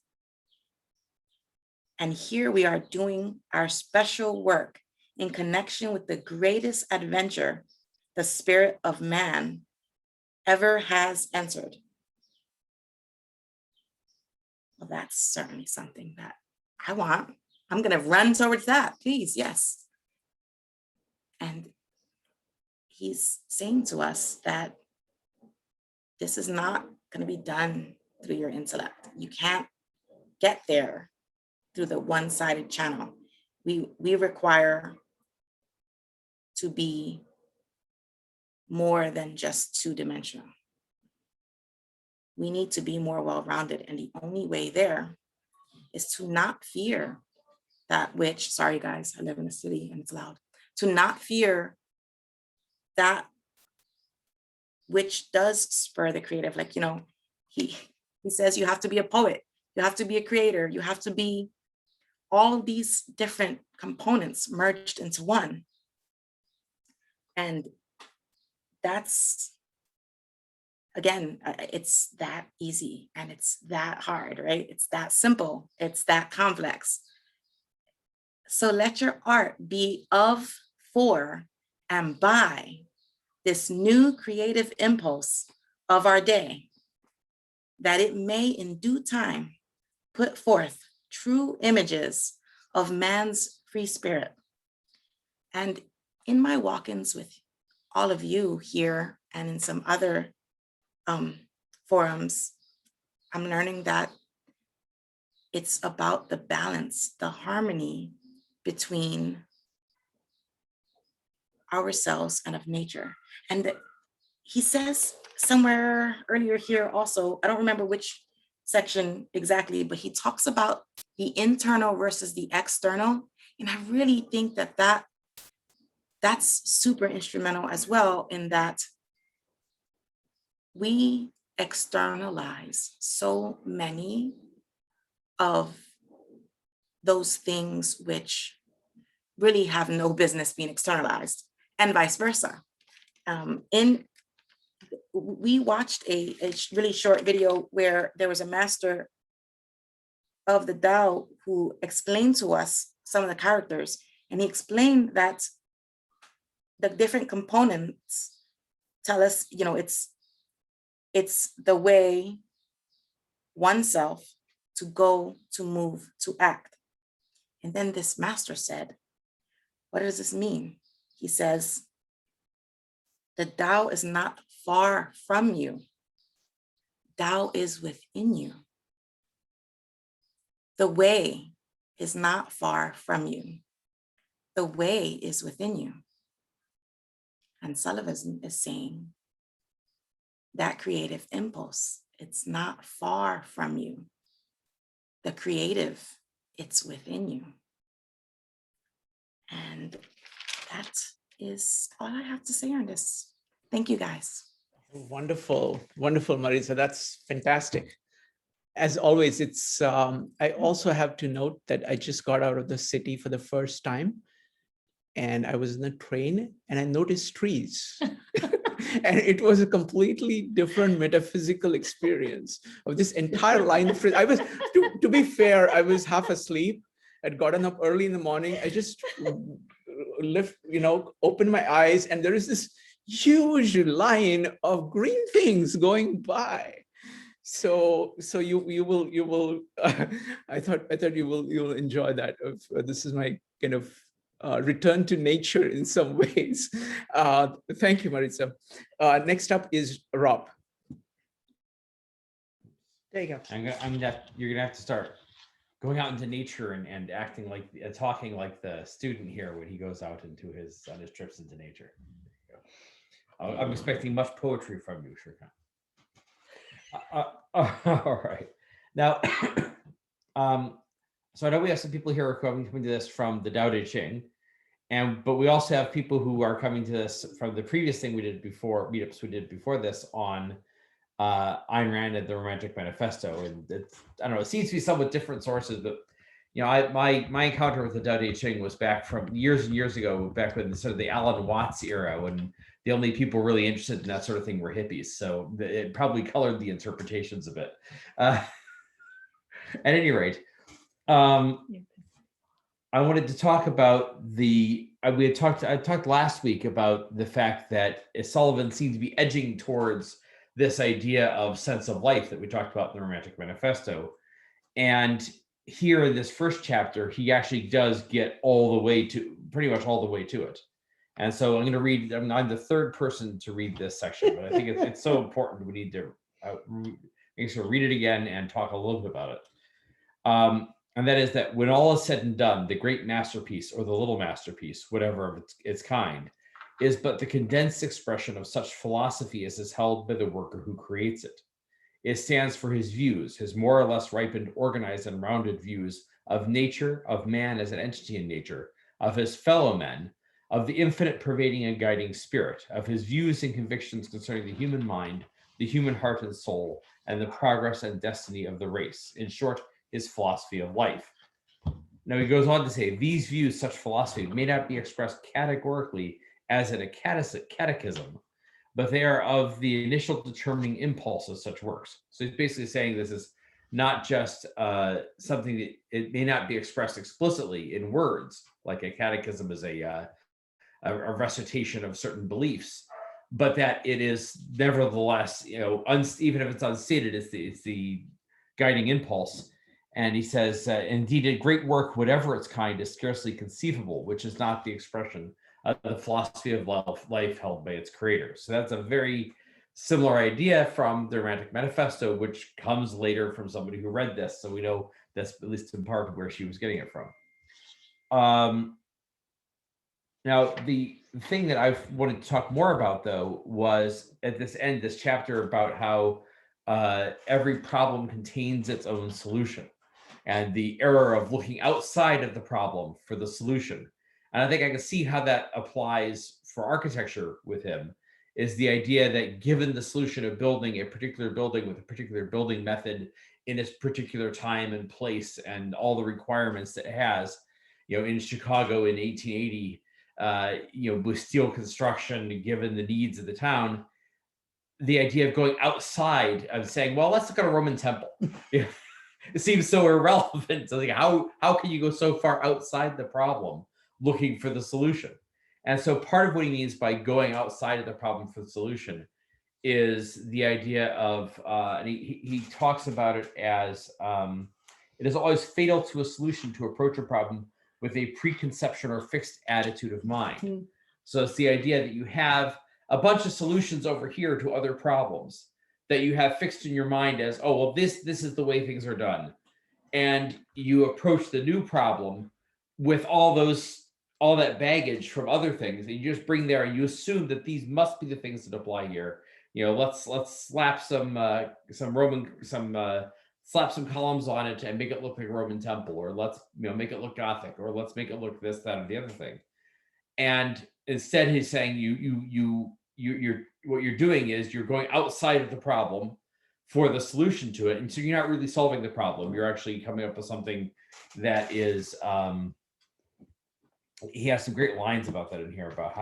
And here we are doing our special work in connection with the greatest adventure the spirit of man ever has entered. Well, that's certainly something that I want. I'm going to run towards that, please, yes. And he's saying to us that this is not going to be done through your intellect. You can't get there through the one-sided channel. We require to be more than just two-dimensional. We need to be more well-rounded, and the only way there is to not fear that which, sorry guys, I live in a city and it's loud, to not fear that which does spur the creative. Like, you know, he says you have to be a poet, you have to be a creator, you have to be all of these different components merged into one. And that's, again, it's that easy and it's that hard, right? It's that simple, it's that complex. So let your art be of, for, and by this new creative impulse of our day, that it may in due time put forth true images of man's free spirit. And in my walk-ins with all of you here and in some other forums, I'm learning that it's about the balance, the harmony between ourselves and of nature. And he says somewhere earlier here also, I don't remember which section exactly, but he talks about the internal versus the external. And I really think that that's super instrumental as well, in that we externalize so many of those things which really have no business being externalized, and vice versa. We watched a really short video where there was a master of the Tao who explained to us some of the characters, and he explained that the different components tell us, it's the way oneself to go, to move, to act. And then this master said, what does this mean? He says, the Tao is not far from you. Tao is within you. The way is not far from you. The way is within you. And Sullivan is saying that creative impulse, it's not far from you. The creative, it's within you. And that is all I have to say on this. Thank you, guys. Wonderful, wonderful, Maritza. That's fantastic. As always, it's. I also have to note that I just got out of the city for the first time, and I was in the train, and I noticed trees. And it was a completely different metaphysical experience of this entire line of trees. I was, to be fair, I was half asleep. I'd gotten up early in the morning. I just opened my eyes, and there is this huge line of green things going by. So you will. I thought you will enjoy that. This is my kind of return to nature in some ways. Thank you, Maritza. Next up is Rob. There you go. You're gonna have to start going out into nature and acting like, talking like the student here when he goes out on his trips into nature. I'm expecting much poetry from you, Sherri. All right. Now, so I know we have some people here who are coming to this from the Tao Te Ching, but we also have people who are coming to this from the previous thing we did before, meetups we did before this on Ayn Rand and the Romantic Manifesto. And I don't know, it seems to be somewhat different sources, but my encounter with the Tao Te Ching was back from years and years ago, back when sort of the Alan Watts era, when the only people really interested in that sort of thing were hippies. So it probably colored the interpretations a bit. At any rate, I wanted to talk about I talked last week about the fact that Sullivan seemed to be edging towards this idea of sense of life that we talked about in the Romantic Manifesto. And here in this first chapter, he actually does get pretty much all the way to it. And so I'm going to read, I'm the third person to read this section, but I think it's so important. We need to make sure read it again and talk a little bit about it. And that is that when all is said and done, the great masterpiece or the little masterpiece, whatever of its kind, is but the condensed expression of such philosophy as is held by the worker who creates it. It stands for his views, his more or less ripened, organized, and rounded views of nature, of man as an entity in nature, of his fellow men, of the infinite pervading and guiding spirit, of his views and convictions concerning the human mind, the human heart and soul, and the progress and destiny of the race. In short, his philosophy of life. Now he goes on to say, these views, such philosophy, may not be expressed categorically as in a catechism, but they are of the initial determining impulse of such works. So he's basically saying this is not just something that it may not be expressed explicitly in words, like a catechism is a recitation of certain beliefs, but that it is nevertheless, even if it's unstated, it's the guiding impulse. And he says, indeed, a great work, whatever its kind, is scarcely conceivable, which is not the expression of the philosophy of life held by its creator. So that's a very similar idea from the Romantic Manifesto, which comes later from somebody who read this. So we know that's at least in part where she was getting it from. Now, the thing that I wanted to talk more about, though, was at this end, this chapter about how every problem contains its own solution, and the error of looking outside of the problem for the solution. And I think I can see how that applies for architecture with him, is the idea that given the solution of building a particular building with a particular building method in its particular time and place and all the requirements that it has, in Chicago in 1880, with steel construction, given the needs of the town, the idea of going outside of saying, well, let's look at a Roman temple. It seems so irrelevant. So like, how can you go so far outside the problem looking for the solution? And so part of what he means by going outside of the problem for the solution is the idea of, and he talks about it as, it is always fatal to a solution to approach a problem with a preconception or fixed attitude of mind. Mm-hmm. So it's the idea that you have a bunch of solutions over here to other problems that you have fixed in your mind as, oh, well, this is the way things are done. And you approach the new problem with all that baggage from other things, and you just bring there and you assume that these must be the things that apply here. Let's slap some slap some columns on it and make it look like a Roman temple, or let's make it look Gothic, or let's make it look this, that, or the other thing. And instead, he's saying you're what you're doing is you're going outside of the problem for the solution to it, and so you're not really solving the problem. You're actually coming up with something that is. He has some great lines about that in here, about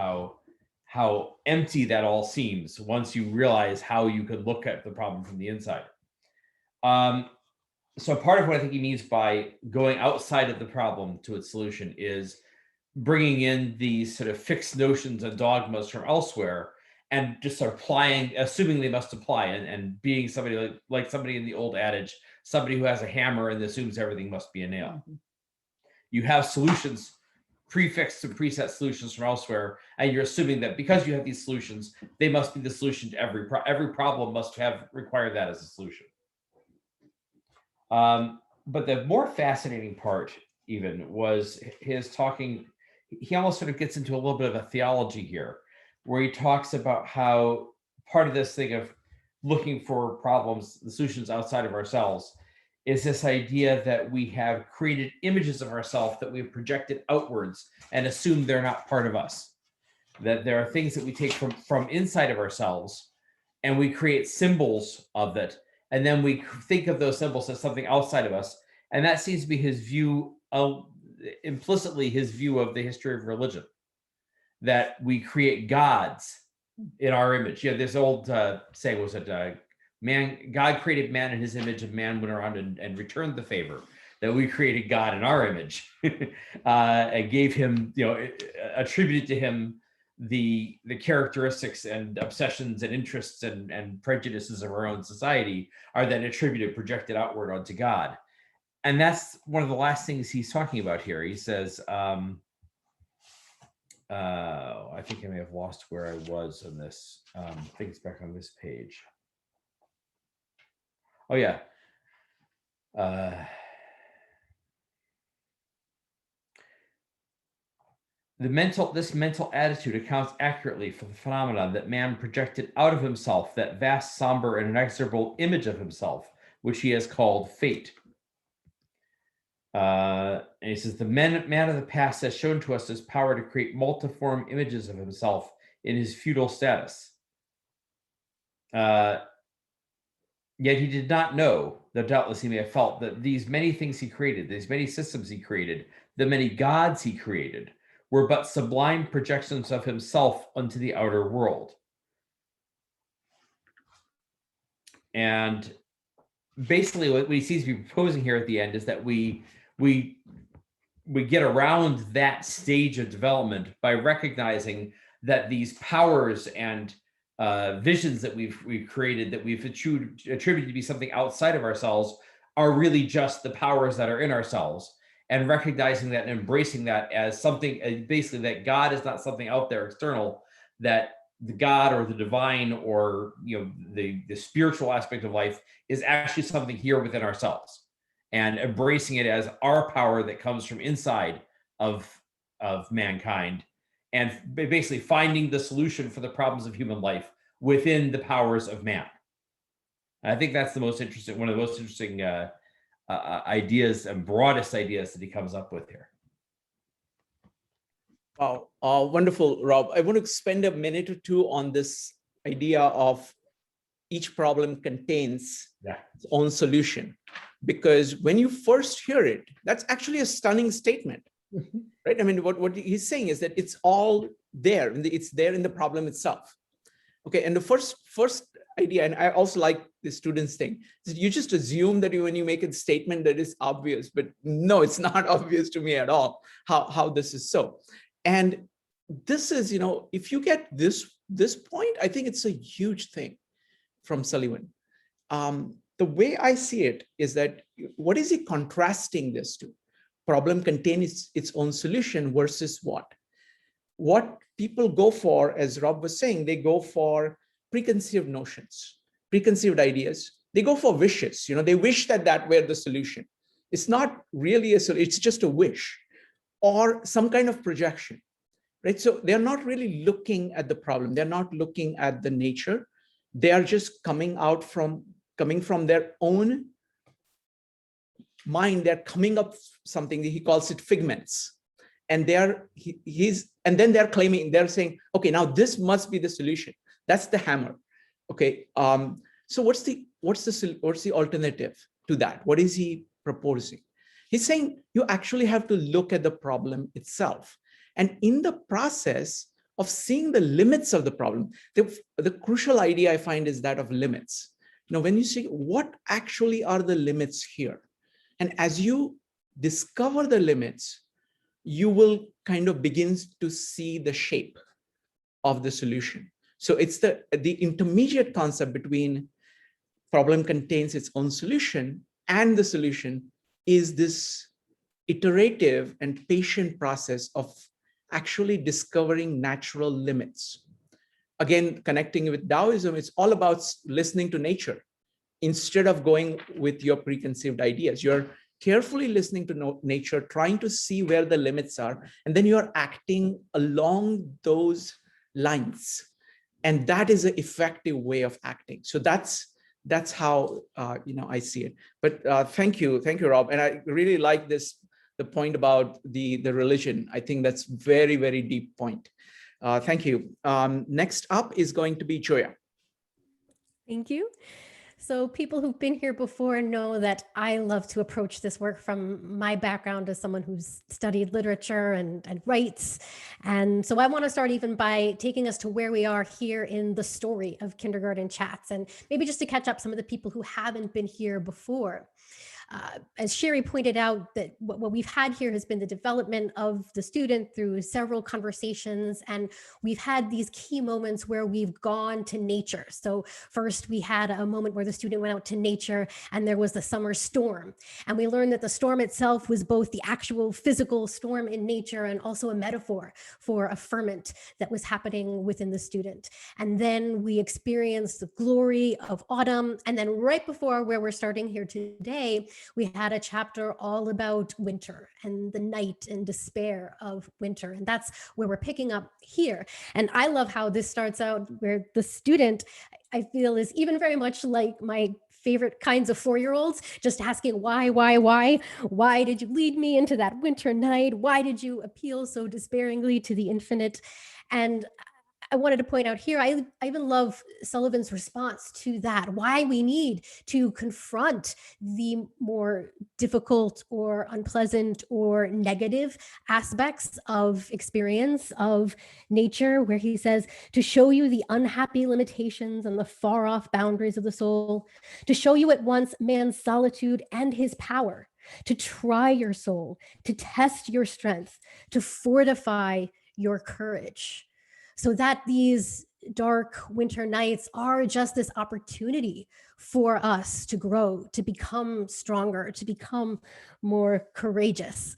how empty that all seems once you realize how you could look at the problem from the inside. So part of what I think he means by going outside of the problem to its solution is bringing in these sort of fixed notions and dogmas from elsewhere and just sort of assuming they must apply, and being somebody like somebody in the old adage, somebody who has a hammer and assumes everything must be a nail. Mm-hmm. You have solutions, prefixed and preset solutions from elsewhere, and you're assuming that because you have these solutions, they must be the solution to every problem must require that as a solution. But the more fascinating part even was his talking. He almost sort of gets into a little bit of a theology here, where he talks about how part of this thing of looking for problems, the solutions outside of ourselves, is this idea that we have created images of ourselves that we've projected outwards and assume they're not part of us. That there are things that we take from inside of ourselves and we create symbols of it. And then we think of those symbols as something outside of us. And that seems to be his view of, implicitly his view of the history of religion, that we create gods in our image. This old saying was that God created man in his image, and man went around and returned the favor. That we created God in our image and gave him, attributed to him the characteristics and obsessions and interests and prejudices of our own society are then attributed, projected outward onto God. And that's one of the last things he's talking about here. He says, I think I may have lost where I was on this. I think it's back on this page. Oh, yeah. This mental attitude accounts accurately for the phenomenon that man projected out of himself that vast, somber, and inexorable image of himself, which he has called fate. And he says, the man of the past has shown to us his power to create multiform images of himself in his feudal status. Yet he did not know, though doubtless he may have felt, that these many things he created, these many systems he created, the many gods he created, were but sublime projections of himself unto the outer world. And basically what he seems to be proposing here at the end is that we get around that stage of development by recognizing that these powers and visions that we've created, that we've attributed to be something outside of ourselves, are really just the powers that are in ourselves, and recognizing that and embracing that as something, basically that God is not something out there external, that the God or the divine or the spiritual aspect of life is actually something here within ourselves, and embracing it as our power that comes from inside of mankind, and basically finding the solution for the problems of human life within the powers of man. And I think that's one of the most interesting ideas and broadest ideas that he comes up with here. Wow, wonderful, Rob. I want to spend a minute or two on this idea of each problem contains its own solution, because when you first hear it, that's actually a stunning statement, right? I mean, what he's saying is that it's all there, it's there in the problem itself. Okay, and the first idea, and I also like the students thing, is you just assume that when you make a statement that is obvious, but no, it's not obvious to me at all how this is so. And this is, if you get this point, I think it's a huge thing from Sullivan. The way I see it is that, what is he contrasting this to? Problem contains its own solution versus what? What people go for, as Rob was saying, they go for preconceived notions, preconceived ideas. They go for wishes. They wish that were the solution. It's not really a solution. It's just a wish or some kind of projection, right? So they're not really looking at the problem. They're not looking at the nature. They are just coming from their own mind. They're coming up something, he calls it figments. And then they're claiming, they're saying, okay, now this must be the solution. That's the hammer. Okay. So what's the alternative to that? What is he proposing? He's saying you actually have to look at the problem itself. And in the process of seeing the limits of the problem, the crucial idea I find is that of limits. When you see what actually are the limits here, and as you discover the limits, you will kind of begin to see the shape of the solution. So it's the intermediate concept between problem contains its own solution and the solution is this iterative and patient process of actually discovering natural limits. Again, connecting with Taoism, it's all about listening to nature instead of going with your preconceived ideas. You're carefully listening to nature, trying to see where the limits are, and then you're acting along those lines. And that is an effective way of acting. So that's how I see it. But thank you, Rob. And I really like the point about the religion. I think that's very, very deep point. Thank you. Next up is going to be Joia. Thank you. So people who've been here before know that I love to approach this work from my background as someone who's studied literature and writes. And so I want to start even by taking us to where we are here in the story of Kindergarten Chats, and maybe just to catch up some of the people who haven't been here before. As Sherri pointed out, that what we've had here has been the development of the student through several conversations, and we've had these key moments where we've gone to nature. So first we had a moment where the student went out to nature and there was the summer storm, and we learned that the storm itself was both the actual physical storm in nature and also a metaphor for a ferment that was happening within the student. And then we experienced the glory of autumn, and then right before where we're starting here today, we had a chapter all about winter and the night and despair of winter. And that's where we're picking up here. And I love how this starts out where the student, I feel, is even very much like my favorite kinds of 4-year-olds, just asking why did you lead me into that winter night? Why did you appeal so despairingly to the infinite? And I wanted to point out here, I even love Sullivan's response to that, why we need to confront the more difficult or unpleasant or negative aspects of experience of nature, where he says, to show you the unhappy limitations and the far off boundaries of the soul, to show you at once man's solitude and his power, to try your soul, to test your strength, to fortify your courage. So that these dark winter nights are just this opportunity for us to grow, to become stronger, to become more courageous.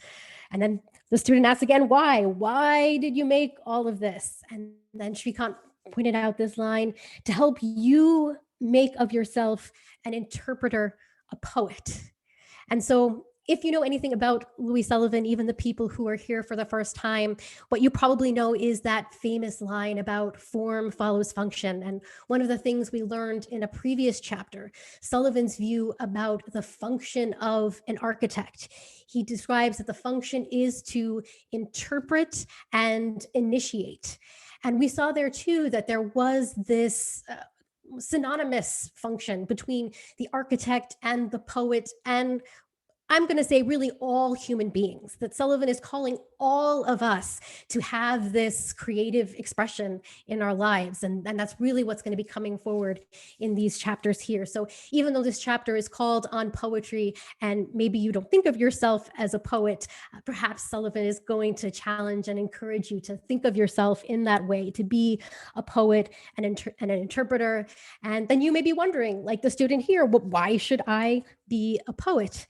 And then the student asks again, why? Why did you make all of this? And then Shrikant pointed out this line, to help you make of yourself an interpreter, a poet. And so if you know anything about Louis Sullivan, even the people who are here for the first time, what you probably know is that famous line about form follows function. And one of the things we learned in a previous chapter, Sullivan's view about the function of an architect. He describes that the function is to interpret and initiate. And we saw there too that there was this synonymous function between the architect and the poet, and I'm going to say really all human beings, that Sullivan is calling all of us to have this creative expression in our lives. And that's really what's going to be coming forward in these chapters here. So even though this chapter is called on poetry, and maybe you don't think of yourself as a poet, perhaps Sullivan is going to challenge and encourage you to think of yourself in that way, to be a poet and an interpreter. And then you may be wondering, like the student here, well, why should I be a poet?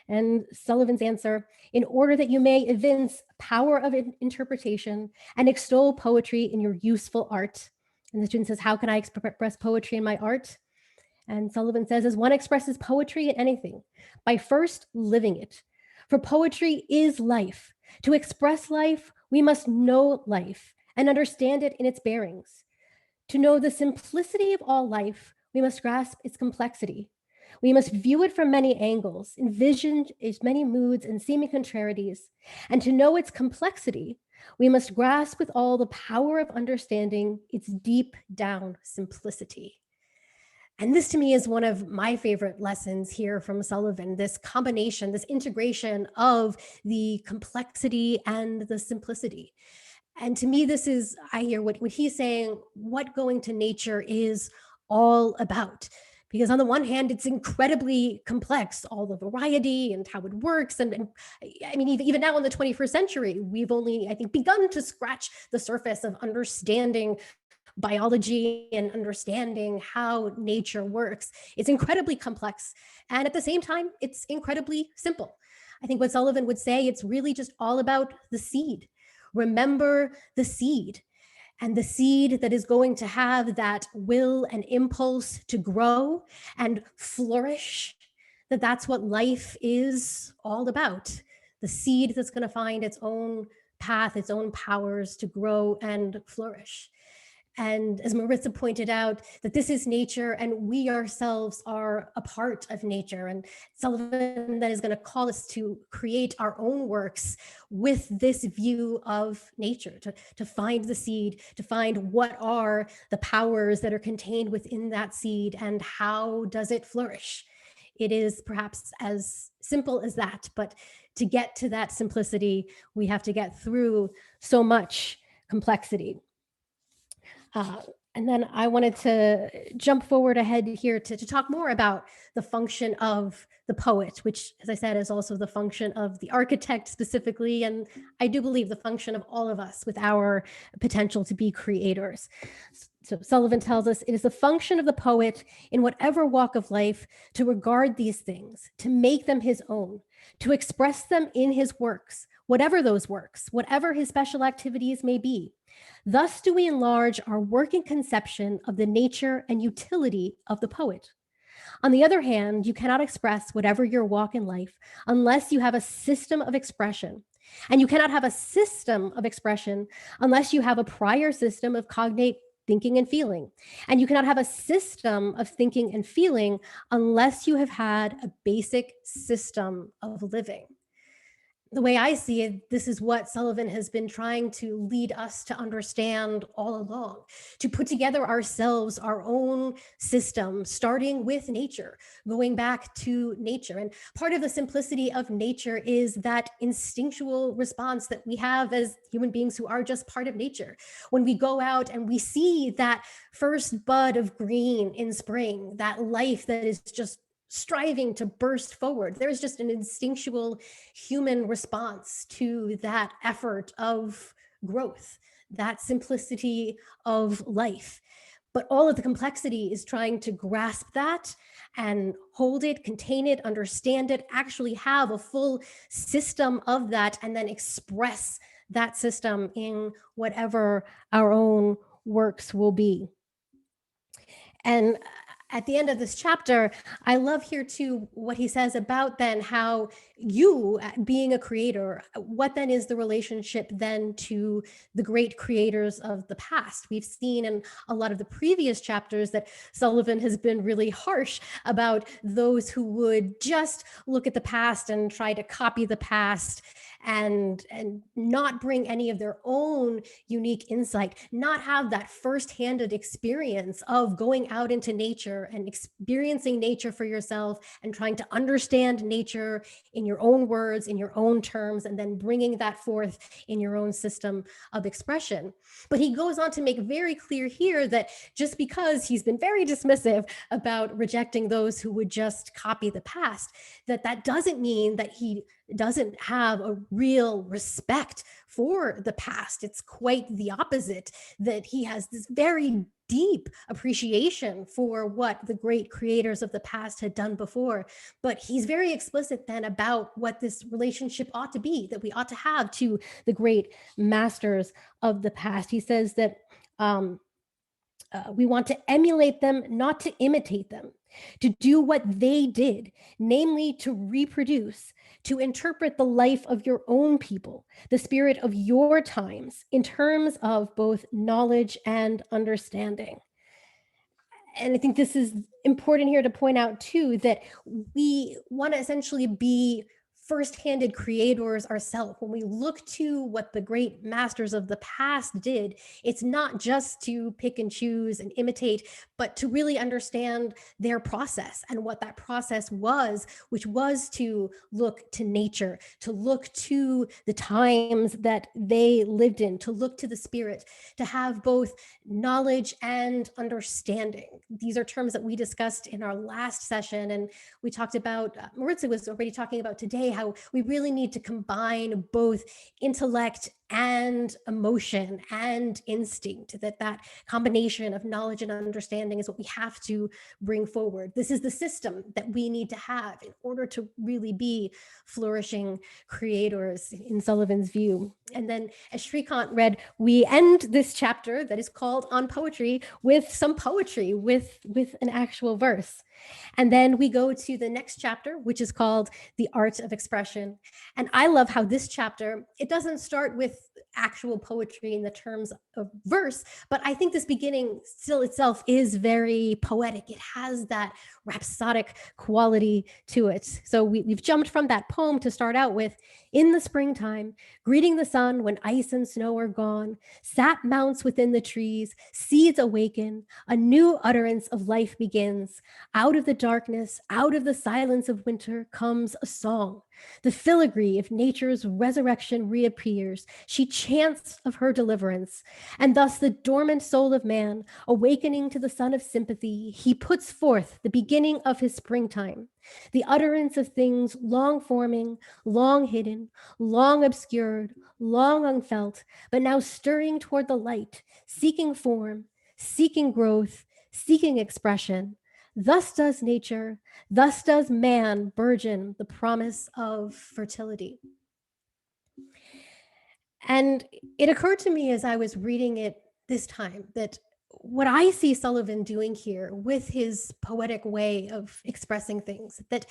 And Sullivan's answer, in order that you may evince power of interpretation and extol poetry in your useful art. And the student says, how can I express poetry in my art? And Sullivan says, as one expresses poetry in anything, by first living it. For poetry is life. To express life, we must know life and understand it in its bearings. To know the simplicity of all life, we must grasp its complexity. We must view it from many angles, envision its many moods and seeming contrarieties. And to know its complexity, we must grasp with all the power of understanding its deep down simplicity. And this to me is one of my favorite lessons here from Sullivan, this combination, this integration of the complexity and the simplicity. And to me, this is, I hear what he's saying, what going to nature is all about. Because on the one hand, it's incredibly complex, all the variety and how it works. And I mean, even now in the 21st century, we've only, I think, begun to scratch the surface of understanding biology and understanding how nature works. It's incredibly complex. And at the same time, it's incredibly simple. I think what Sullivan would say, it's really just all about the seed. Remember the seed. And the seed that is going to have that will and impulse to grow and flourish, that's what life is all about. The seed that's going to find its own path, its own powers to grow and flourish. And as Maritza pointed out, that this is nature and we ourselves are a part of nature. And Sullivan then is going to call us to create our own works with this view of nature, to find the seed, to find what are the powers that are contained within that seed and how does it flourish. It is perhaps as simple as that, but to get to that simplicity, we have to get through so much complexity. And then I wanted to jump forward ahead here to talk more about the function of the poet, which, as I said, is also the function of the architect specifically. And I do believe the function of all of us with our potential to be creators. So Sullivan tells us it is the function of the poet in whatever walk of life to regard these things, to make them his own, to express them in his works, whatever those works, whatever his special activities may be. Thus do we enlarge our working conception of the nature and utility of the poet. On the other hand, you cannot express whatever your walk in life unless you have a system of expression. And you cannot have a system of expression unless you have a prior system of cognate thinking and feeling. And you cannot have a system of thinking and feeling unless you have had a basic system of living. the way I see it, this is what Sullivan has been trying to lead us to understand all along, to put together ourselves, our own system, starting with nature, going back to nature. And part of the simplicity of nature is that instinctual response that we have as human beings who are just part of nature. When we go out and we see that first bud of green in spring, that life that is just striving to burst forward. There's just an instinctual human response to that effort of growth, that simplicity of life. But all of the complexity is trying to grasp that and hold it, contain it, understand it, actually have a full system of that, and then express that system in whatever our own works will be. And at the end of this chapter, I love here too what he says about then how you, being a creator, what then is the relationship then to the great creators of the past? We've seen in a lot of the previous chapters that Sullivan has been really harsh about those who would just look at the past and try to copy the past and not bring any of their own unique insight, not have that first-hand experience of going out into nature and experiencing nature for yourself and trying to understand nature in your own words, in your own terms, and then bringing that forth in your own system of expression. But he goes on to make very clear here that just because he's been very dismissive about rejecting those who would just copy the past, that doesn't mean that he doesn't have a real respect for the past. It's quite the opposite, that he has this very deep appreciation for what the great creators of the past had done before. But he's very explicit then about what this relationship ought to be, that we ought to have to the great masters of the past. He says that we want to emulate them, not to imitate them, to do what they did, namely to reproduce, to interpret the life of your own people, the spirit of your times, in terms of both knowledge and understanding. And I think this is important here to point out too, that we want to essentially be first-handed creators ourselves. When we look to what the great masters of the past did, it's not just to pick and choose and imitate, but to really understand their process and what that process was, which was to look to nature, to look to the times that they lived in, to look to the spirit, to have both knowledge and understanding. These are terms that we discussed in our last session, and we talked about, Maritza was already talking about today, how we really need to combine both intellect and emotion and instinct, that combination of knowledge and understanding is what we have to bring forward. This is the system that we need to have in order to really be flourishing creators in Sullivan's view. And then as Shrikant read, we end this chapter that is called On Poetry with some poetry, with an actual verse. And then we go to the next chapter, which is called The Art of Expression. And I love how this chapter, it doesn't start with actual poetry in the terms of verse, but I think this beginning still itself is very poetic. It has that rhapsodic quality to it. So we've jumped from that poem to start out with, in the springtime, greeting the sun when ice and snow are gone, sap mounts within the trees, seeds awaken, a new utterance of life begins. Out of the darkness, out of the silence of winter comes a song. The filigree of nature's resurrection reappears. She chants of her deliverance. And thus the dormant soul of man, awakening to the sun of sympathy, he puts forth the beginning of his springtime, the utterance of things long forming, long hidden, long obscured, long unfelt, but now stirring toward the light, seeking form, seeking growth, seeking expression. Thus does nature, thus does man burgeon the promise of fertility. And it occurred to me as I was reading it this time that what I see Sullivan doing here with his poetic way of expressing things, that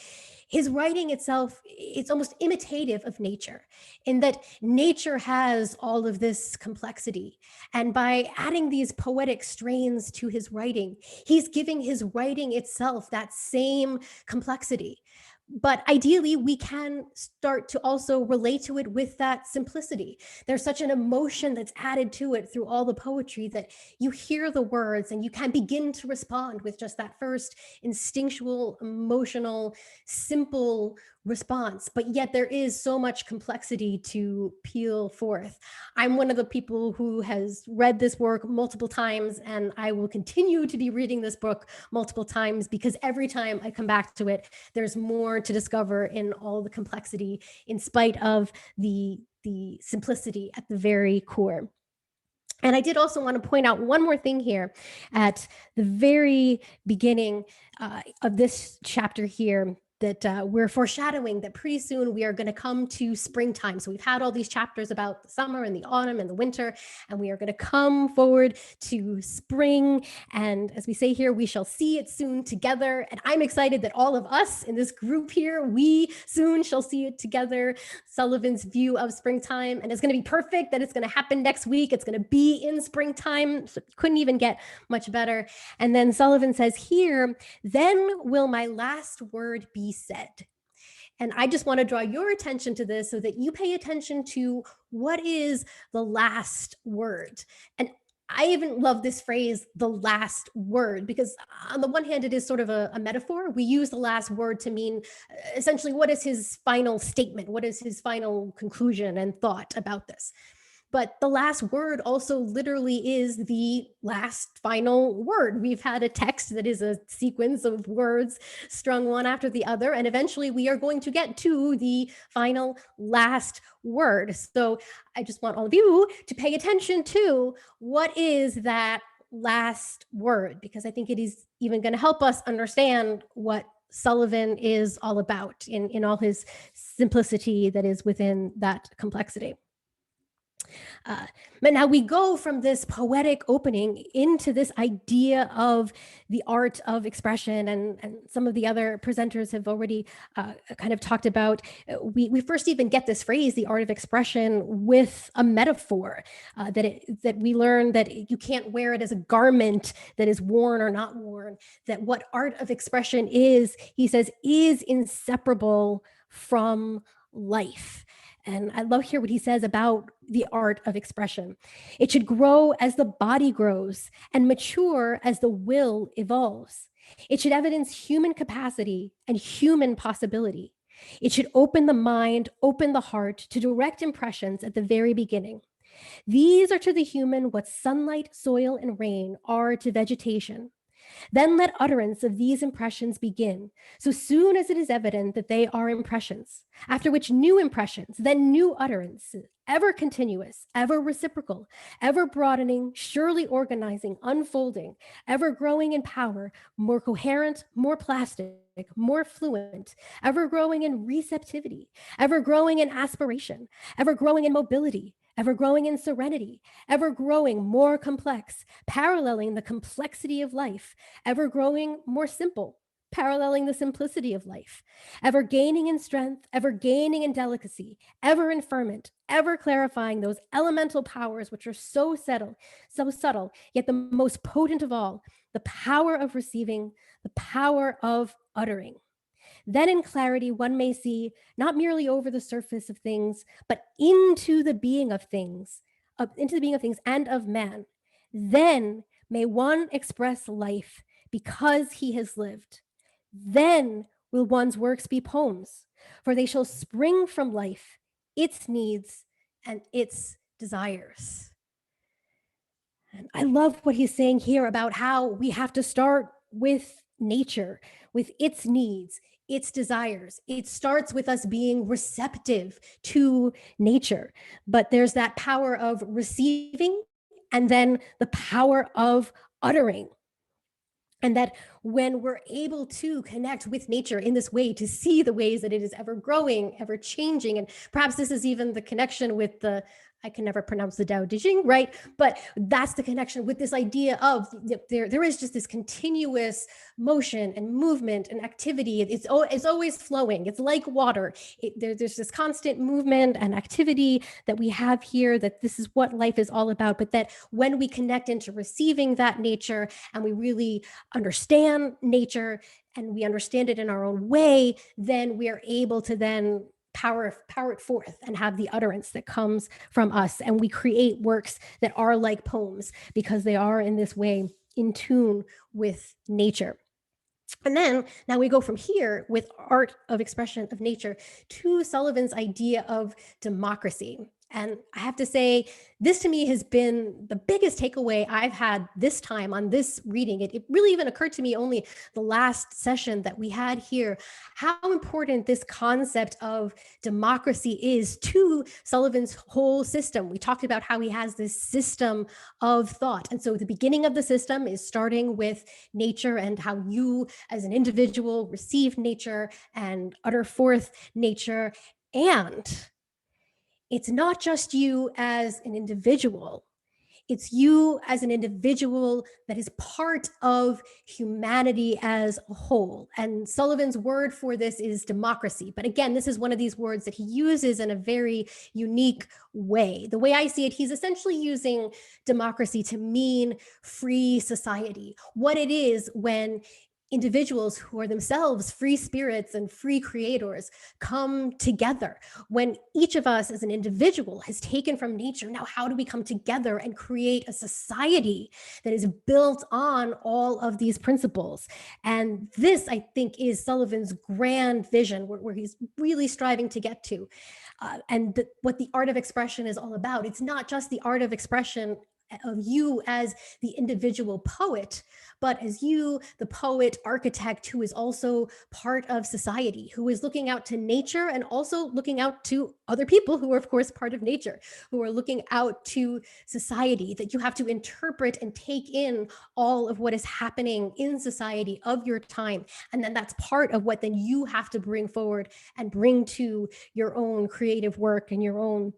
his writing itself, it's almost imitative of nature, in that nature has all of this complexity. And by adding these poetic strains to his writing, he's giving his writing itself that same complexity. But ideally, we can start to also relate to it with that simplicity. There's such an emotion that's added to it through all the poetry that you hear the words and you can begin to respond with just that first instinctual, emotional, simple response. But yet there is so much complexity to peel forth. I'm one of the people who has read this work multiple times, and I will continue to be reading this book multiple times because every time I come back to it, there's more to discover in all the complexity in spite of the simplicity at the very core. And I did also want to point out one more thing here at the very beginning of this chapter here, that we're foreshadowing that pretty soon we are going to come to springtime. So we've had all these chapters about the summer and the autumn and the winter, and we are going to come forward to spring. And as we say here, we shall see it soon together. And I'm excited that all of us in this group here, we soon shall see it together. Sullivan's view of springtime, and it's going to be perfect that it's going to happen next week. It's going to be in springtime. So couldn't even get much better. And then Sullivan says here, then will my last word be said. And I just want to draw your attention to this so that you pay attention to what is the last word. And I even love this phrase, the last word, because on the one hand, it is sort of a metaphor. We use the last word to mean essentially what is his final statement? What is his final conclusion and thought about this? But the last word also literally is the last final word. We've had a text that is a sequence of words strung one after the other, and eventually we are going to get to the final last word. So I just want all of you to pay attention to what is that last word, because I think it is even going to help us understand what Sullivan is all about in all his simplicity that is within that complexity. But now we go from this poetic opening into this idea of the art of expression, and some of the other presenters have already kind of talked about. We first even get this phrase, the art of expression, with a metaphor that we learn that you can't wear it as a garment that is worn or not worn, that what art of expression is, he says, is inseparable from life. And I love here what he says about the art of expression. It should grow as the body grows and mature as the will evolves. It should evidence human capacity and human possibility. It should open the mind, open the heart to direct impressions at the very beginning. These are to the human what sunlight, soil, and rain are to vegetation. Then let utterance of these impressions begin, so soon as it is evident that they are impressions, after which new impressions, then new utterance, ever continuous, ever reciprocal, ever broadening, surely organizing, unfolding, ever growing in power, more coherent, more plastic, more fluent, ever growing in receptivity, ever growing in aspiration, ever growing in mobility, ever growing in serenity, ever growing more complex, paralleling the complexity of life, ever growing more simple, paralleling the simplicity of life, ever gaining in strength, ever gaining in delicacy, ever in ferment, ever clarifying those elemental powers which are so subtle, yet the most potent of all, the power of receiving, the power of uttering. Then in clarity, one may see not merely over the surface of things, but into the being of things, and of man. Then may one express life because he has lived. Then will one's works be poems, for they shall spring from life, its needs, and its desires. And I love what he's saying here about how we have to start with nature, with its needs, its desires. It starts with us being receptive to nature, but there's that power of receiving and then the power of uttering. And that when we're able to connect with nature in this way, to see the ways that it is ever growing, ever changing, and perhaps this is even the connection with I can never pronounce the Tao Te Ching, right? But that's the connection with this idea of there is just this continuous motion and movement and activity. It's always flowing. It's like water. There's this constant movement and activity that we have here, that this is what life is all about. But that when we connect into receiving that nature and we really understand nature and we understand it in our own way, then we are able to then power it forth and have the utterance that comes from us. And we create works that are like poems because they are in this way in tune with nature. And then now we go from here with art of expression of nature to Sullivan's idea of democracy. And I have to say, this to me has been the biggest takeaway I've had this time on this reading. It really even occurred to me only the last session that we had here, how important this concept of democracy is to Sullivan's whole system. We talked about how he has this system of thought. And so the beginning of the system is starting with nature and how you as an individual receive nature and utter forth nature. And it's not just you as an individual, it's you as an individual that is part of humanity as a whole. And Sullivan's word for this is democracy. But again, this is one of these words that he uses in a very unique way. The way I see it, he's essentially using democracy to mean free society, what it is when individuals who are themselves free spirits and free creators come together. When each of us as an individual has taken from nature, now how do we come together and create a society that is built on all of these principles? And this, I think, is Sullivan's grand vision where he's really striving to get to. What the art of expression is all about. It's not just the art of expression of you as the individual poet, but as you, the poet architect who is also part of society, who is looking out to nature and also looking out to other people who are of course part of nature, who are looking out to society, that you have to interpret and take in all of what is happening in society of your time. And then that's part of what then you have to bring forward and bring to your own creative work and your own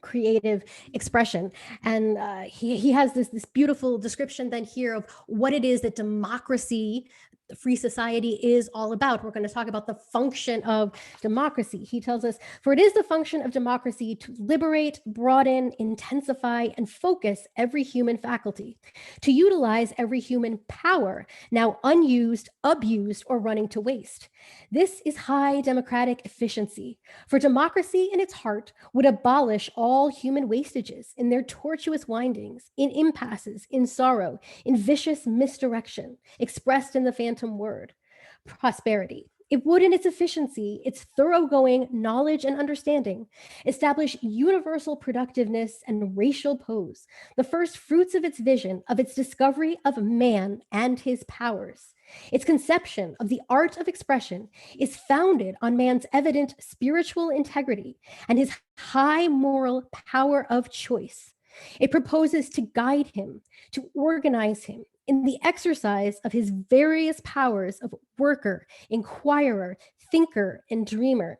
creative expression. And he has this beautiful description then here of what it is that democracy, the free society, is all about. We're going to talk about the function of democracy. He tells us, for it is the function of democracy to liberate, broaden, intensify, and focus every human faculty, to utilize every human power, now unused, abused, or running to waste. This is high democratic efficiency, for democracy in its heart would abolish all human wastages in their tortuous windings, in impasses, in sorrow, in vicious misdirection, expressed in the phantom word, prosperity. It would, in its efficiency, its thoroughgoing knowledge and understanding, establish universal productiveness and racial pose, the first fruits of its vision, of its discovery of man and his powers. Its conception of the art of expression is founded on man's evident spiritual integrity and his high moral power of choice. It proposes to guide him, to organize him in the exercise of his various powers of worker, inquirer, thinker, and dreamer.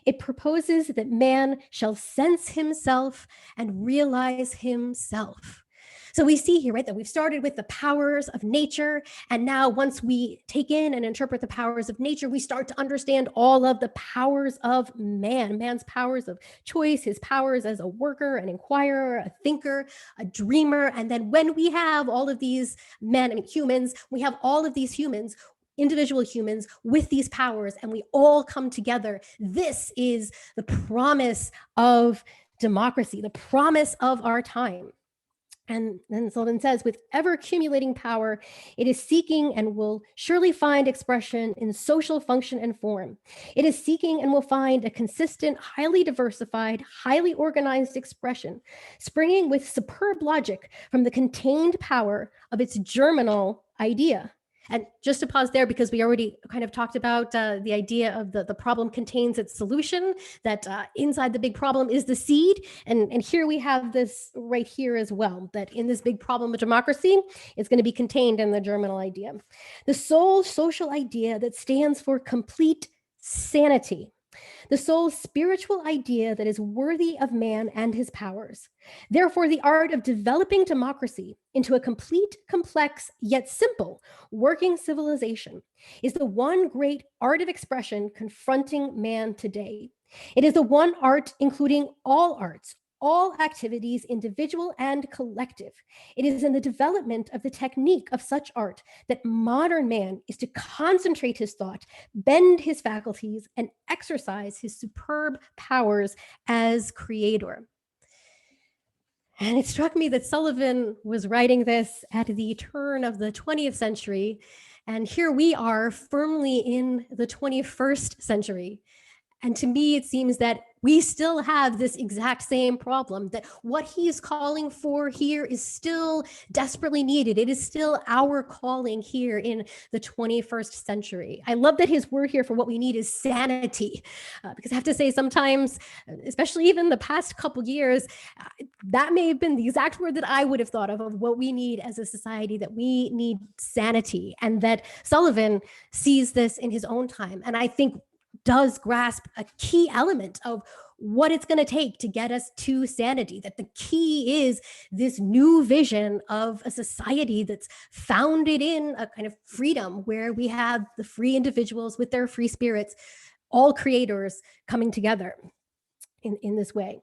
It proposes that man shall sense himself and realize himself. So we see here, right, that we've started with the powers of nature. And now once we take in and interpret the powers of nature, we start to understand all of the powers of man, man's powers of choice, his powers as a worker, an inquirer, a thinker, a dreamer. And then when we have all of these humans, we have all of these humans, individual humans with these powers, and we all come together. This is the promise of democracy, the promise of our time. And then Sullivan says, with ever accumulating power, it is seeking and will surely find expression in social function and form. It is seeking and will find a consistent, highly diversified, highly organized expression, springing with superb logic from the contained power of its germinal idea. And just to pause there, because we already kind of talked about the idea of the problem contains its solution, that inside the big problem is the seed. And here we have this right here as well, that in this big problem of democracy, it's going to be contained in the germinal idea. The sole social idea that stands for complete sanity. The sole spiritual idea that is worthy of man and his powers. Therefore, the art of developing democracy into a complete, complex, yet simple working civilization is the one great art of expression confronting man today. It is the one art including all arts, all activities, individual and collective. It is in the development of the technique of such art that modern man is to concentrate his thought, bend his faculties, and exercise his superb powers as creator. And it struck me that Sullivan was writing this at the turn of the 20th century, and here we are firmly in the 21st century. And to me, it seems that we still have this exact same problem, that what he's calling for here is still desperately needed. It is still our calling here in the 21st century. I love that his word here for what we need is sanity, because I have to say sometimes, especially even the past couple years, that may have been the exact word that I would have thought of what we need as a society, that we need sanity, and that Sullivan sees this in his own time. And I think does grasp a key element of what it's going to take to get us to sanity, that the key is this new vision of a society that's founded in a kind of freedom, where we have the free individuals with their free spirits, all creators coming together in this way.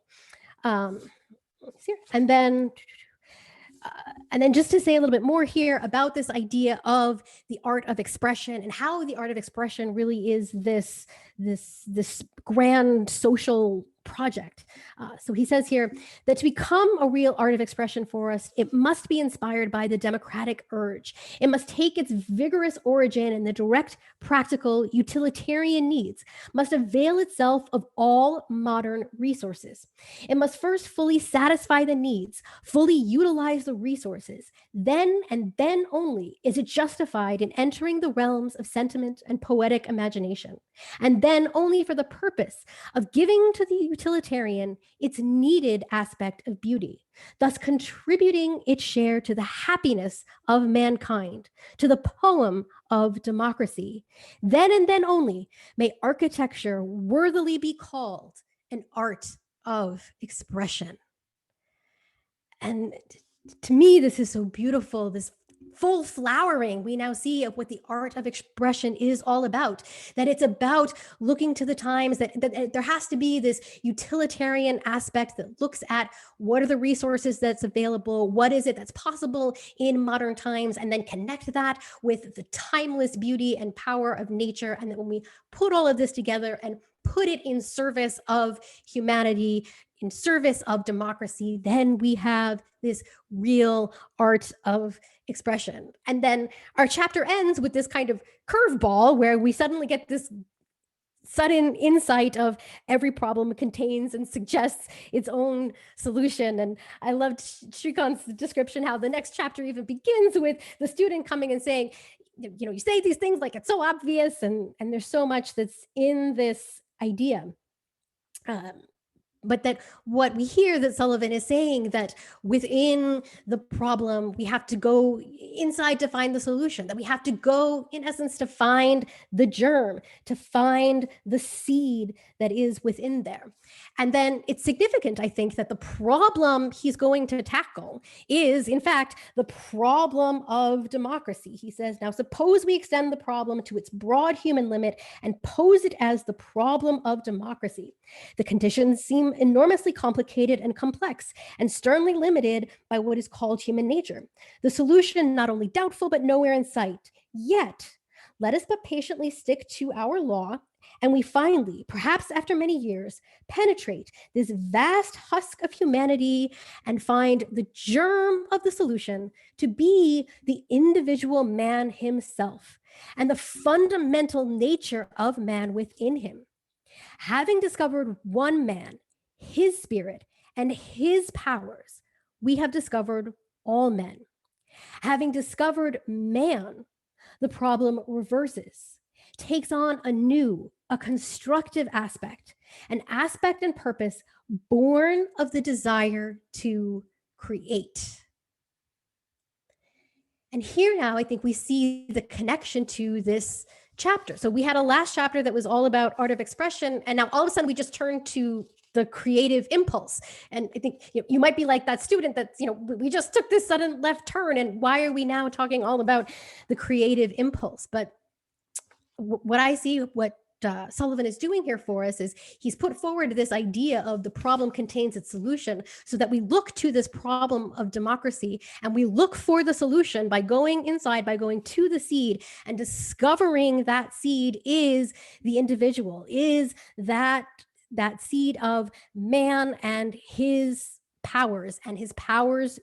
And then just to say a little bit more here about this idea of the art of expression, and how the art of expression really is this grand social project. So he says here that to become a real art of expression for us, it must be inspired by the democratic urge. It must take its vigorous origin in the direct, practical, utilitarian needs, must avail itself of all modern resources. It must first fully satisfy the needs, fully utilize the resources. Then and then only is it justified in entering the realms of sentiment and poetic imagination. And then only for the purpose of giving to the utilitarian its needed aspect of beauty, thus contributing its share to the happiness of mankind, to the poem of democracy. Then and then only may architecture worthily be called an art of expression. And to me, this is so beautiful, this full flowering we now see of what the art of expression is all about, that it's about looking to the times, that there has to be this utilitarian aspect that looks at what are the resources that's available, what is it that's possible in modern times, and then connect that with the timeless beauty and power of nature. And that when we put all of this together and put it in service of humanity, in service of democracy, then we have this real art of expression. And then our chapter ends with this kind of curveball where we suddenly get this sudden insight of every problem contains and suggests its own solution. And I loved Shrikant's description, how the next chapter even begins with the student coming and saying, you know, you say these things like it's so obvious, and there's so much that's in this idea. But that what we hear that Sullivan is saying, that within the problem, we have to go inside to find the solution, that we have to go, in essence, to find the germ, to find the seed that is within there. And then it's significant, I think, that the problem he's going to tackle is, in fact, the problem of democracy. He says, now suppose we extend the problem to its broad human limit and pose it as the problem of democracy. The conditions seem enormously complicated and complex, and sternly limited by what is called human nature. The solution not only doubtful, but nowhere in sight. Yet, let us but patiently stick to our law, and we finally, perhaps after many years, penetrate this vast husk of humanity and find the germ of the solution to be the individual man himself and the fundamental nature of man within him. Having discovered one man, his spirit, and his powers, we have discovered all men. Having discovered man, the problem reverses, takes on a constructive aspect, an aspect and purpose born of the desire to create. And here now, I think we see the connection to this chapter. So we had a last chapter that was all about art of expression, and now all of a sudden we just turned to the creative impulse. And I think you might be like that student that's, we just took this sudden left turn, and why are we now talking all about the creative impulse? But what I see, what Sullivan is doing here for us is he's put forward this idea of the problem contains its solution, so that we look to this problem of democracy and we look for the solution by going inside, by going to the seed and discovering that seed is the individual, is that seed of man and his powers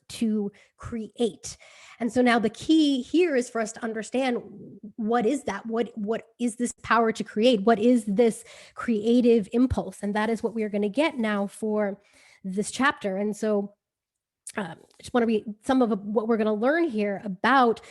to create. And so now the key here is for us to understand, what is that? What is this power to create? What is this creative impulse? And that is what we are going to get now for this chapter. And so I just want to read some of what we're going to learn here about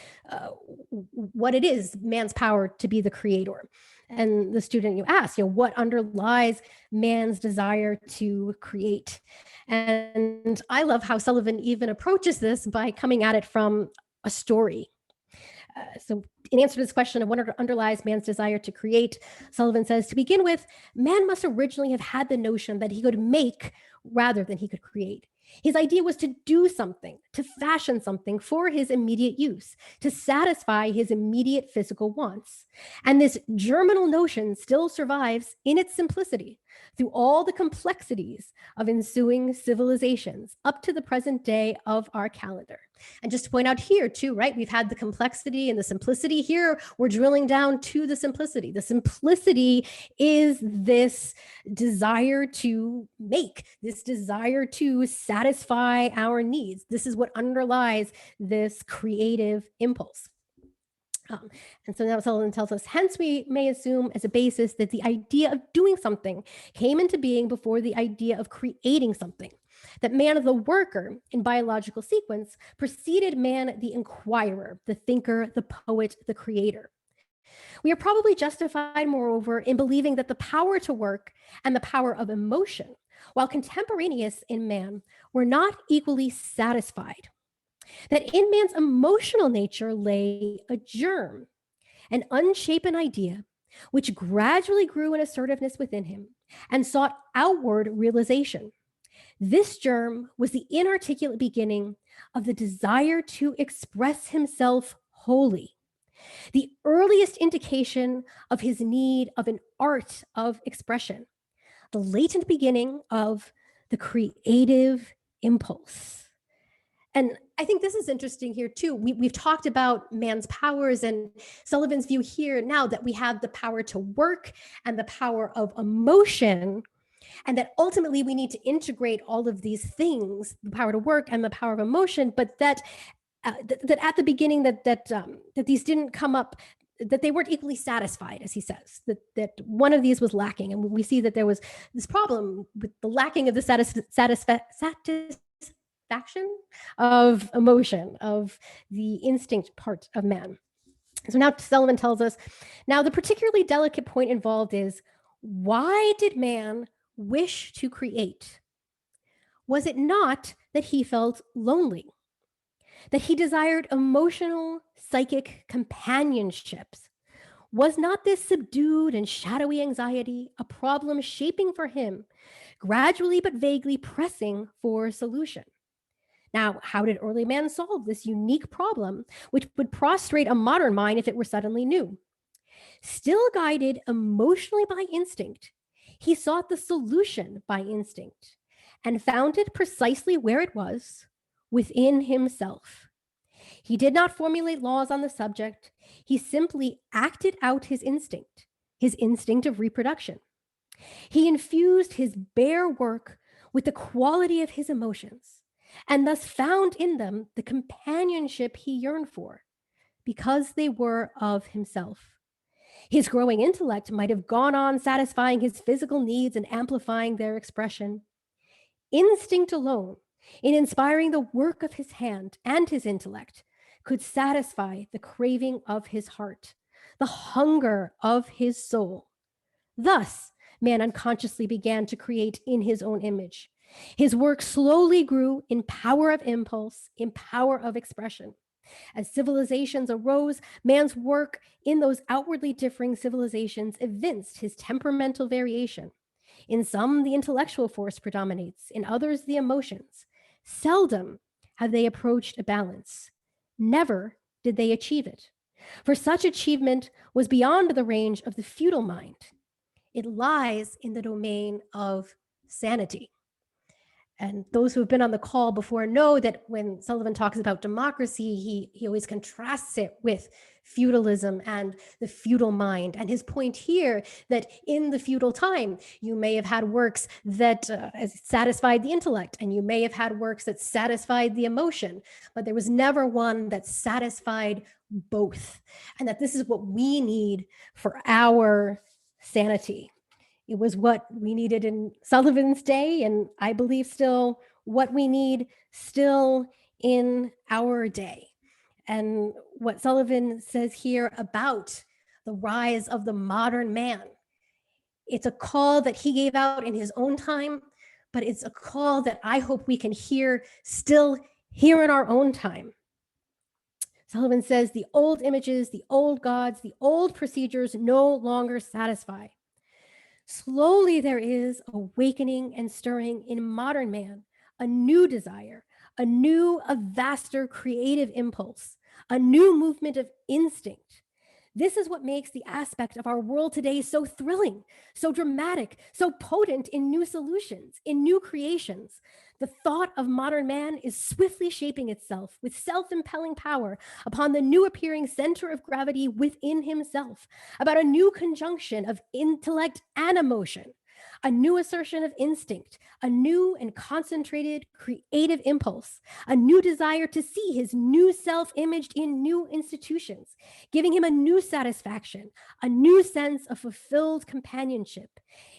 what it is, man's power to be the creator. And the student, you ask, what underlies man's desire to create? And I love how Sullivan even approaches this by coming at it from a story. So in answer to this question of what underlies man's desire to create, Sullivan says, to begin with, man must originally have had the notion that he could make rather than he could create. His idea was to do something, to fashion something for his immediate use, to satisfy his immediate physical wants. And this germinal notion still survives in its simplicity through all the complexities of ensuing civilizations up to the present day of our calendar. And just to point out here too, right, we've had the complexity and the simplicity. Here we're drilling down to the simplicity. The simplicity is this desire to make, this desire to satisfy our needs. This is what underlies this creative impulse. And so now Sullivan tells us, hence we may assume as a basis that the idea of doing something came into being before the idea of creating something. That man, the worker in biological sequence, preceded man, the inquirer, the thinker, the poet, the creator. We are probably justified, moreover, in believing that the power to work and the power of emotion, while contemporaneous in man, were not equally satisfied. That in man's emotional nature lay a germ, an unshapen idea, which gradually grew in assertiveness within him and sought outward realization. This germ was the inarticulate beginning of the desire to express himself wholly, the earliest indication of his need of an art of expression, the latent beginning of the creative impulse. And I think this is interesting here too. We've talked about man's powers, and Sullivan's view here now that we have the power to work and the power of emotion, and that ultimately we need to integrate all of these things, the power to work and the power of emotion, but that at the beginning that these didn't come up, that they weren't equally satisfied, as he says, that one of these was lacking. And we see that there was this problem with the lacking of the satisfaction of emotion, of the instinct part of man. So now Sullivan tells us, now the particularly delicate point involved is, why did man wish to create? Was it not that he felt lonely? That he desired emotional, psychic companionships? Was not this subdued and shadowy anxiety a problem shaping for him, gradually but vaguely pressing for solution? Now, how did early man solve this unique problem, which would prostrate a modern mind if it were suddenly new? Still guided emotionally by instinct, he sought the solution by instinct and found it precisely where it was, within himself. He did not formulate laws on the subject. He simply acted out his instinct of reproduction. He infused his bare work with the quality of his emotions, and thus found in them the companionship he yearned for, because they were of himself. His growing intellect might have gone on satisfying his physical needs and amplifying their expression. Instinct alone, in inspiring the work of his hand and his intellect, could satisfy the craving of his heart, the hunger of his soul. Thus, man unconsciously began to create in his own image. His work slowly grew in power of impulse, in power of expression. As civilizations arose, man's work in those outwardly differing civilizations evinced his temperamental variation. In some, the intellectual force predominates, in others, the emotions. Seldom have they approached a balance. Never did they achieve it, for such achievement was beyond the range of the feudal mind. It lies in the domain of sanity. And those who have been on the call before know that when Sullivan talks about democracy, he always contrasts it with feudalism and the feudal mind. And his point here that in the feudal time, you may have had works that satisfied the intellect, and you may have had works that satisfied the emotion, but there was never one that satisfied both. And that this is what we need for our sanity. It was what we needed in Sullivan's day, and I believe still what we need still in our day. And what Sullivan says here about the rise of the modern man, it's a call that he gave out in his own time, but it's a call that I hope we can hear still here in our own time. Sullivan says the old images, the old gods, the old procedures no longer satisfy. Slowly there is awakening and stirring in modern man, a new desire, a vaster creative impulse, a new movement of instinct. This is what makes the aspect of our world today so thrilling, so dramatic, so potent in new solutions, in new creations. The thought of modern man is swiftly shaping itself with self-impelling power upon the new appearing center of gravity within himself, about a new conjunction of intellect and emotion, a new assertion of instinct, a new and concentrated creative impulse, a new desire to see his new self imaged in new institutions, giving him a new satisfaction, a new sense of fulfilled companionship.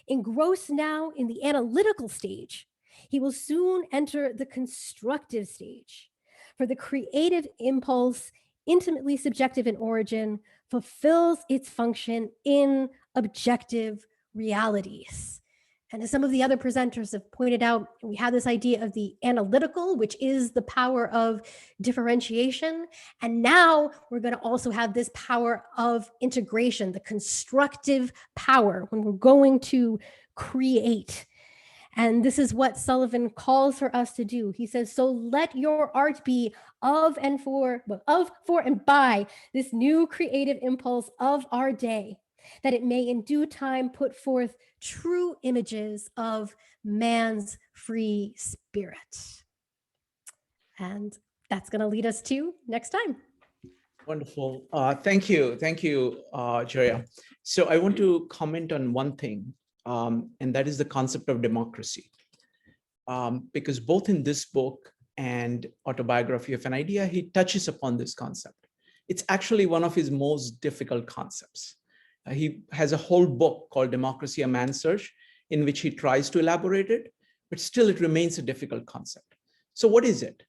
Engrossed now in the analytical stage, he will soon enter the constructive stage. For the creative impulse, intimately subjective in origin, fulfills its function in objective realities. And as some of the other presenters have pointed out, we have this idea of the analytical, which is the power of differentiation. And now we're going to also have this power of integration, the constructive power when we're going to create. And this is what Sullivan calls for us to do. He says, so let your art be of for and by this new creative impulse of our day, that it may in due time put forth true images of man's free spirit. And that's going to lead us to next time. Wonderful. Thank you, Joia. So I want to comment on one thing, and that is the concept of democracy. Because both in this book and Autobiography of an Idea, he touches upon this concept. It's actually one of his most difficult concepts. He has a whole book called Democracy, A Man's Search, in which he tries to elaborate it, but still it remains a difficult concept. So what is it?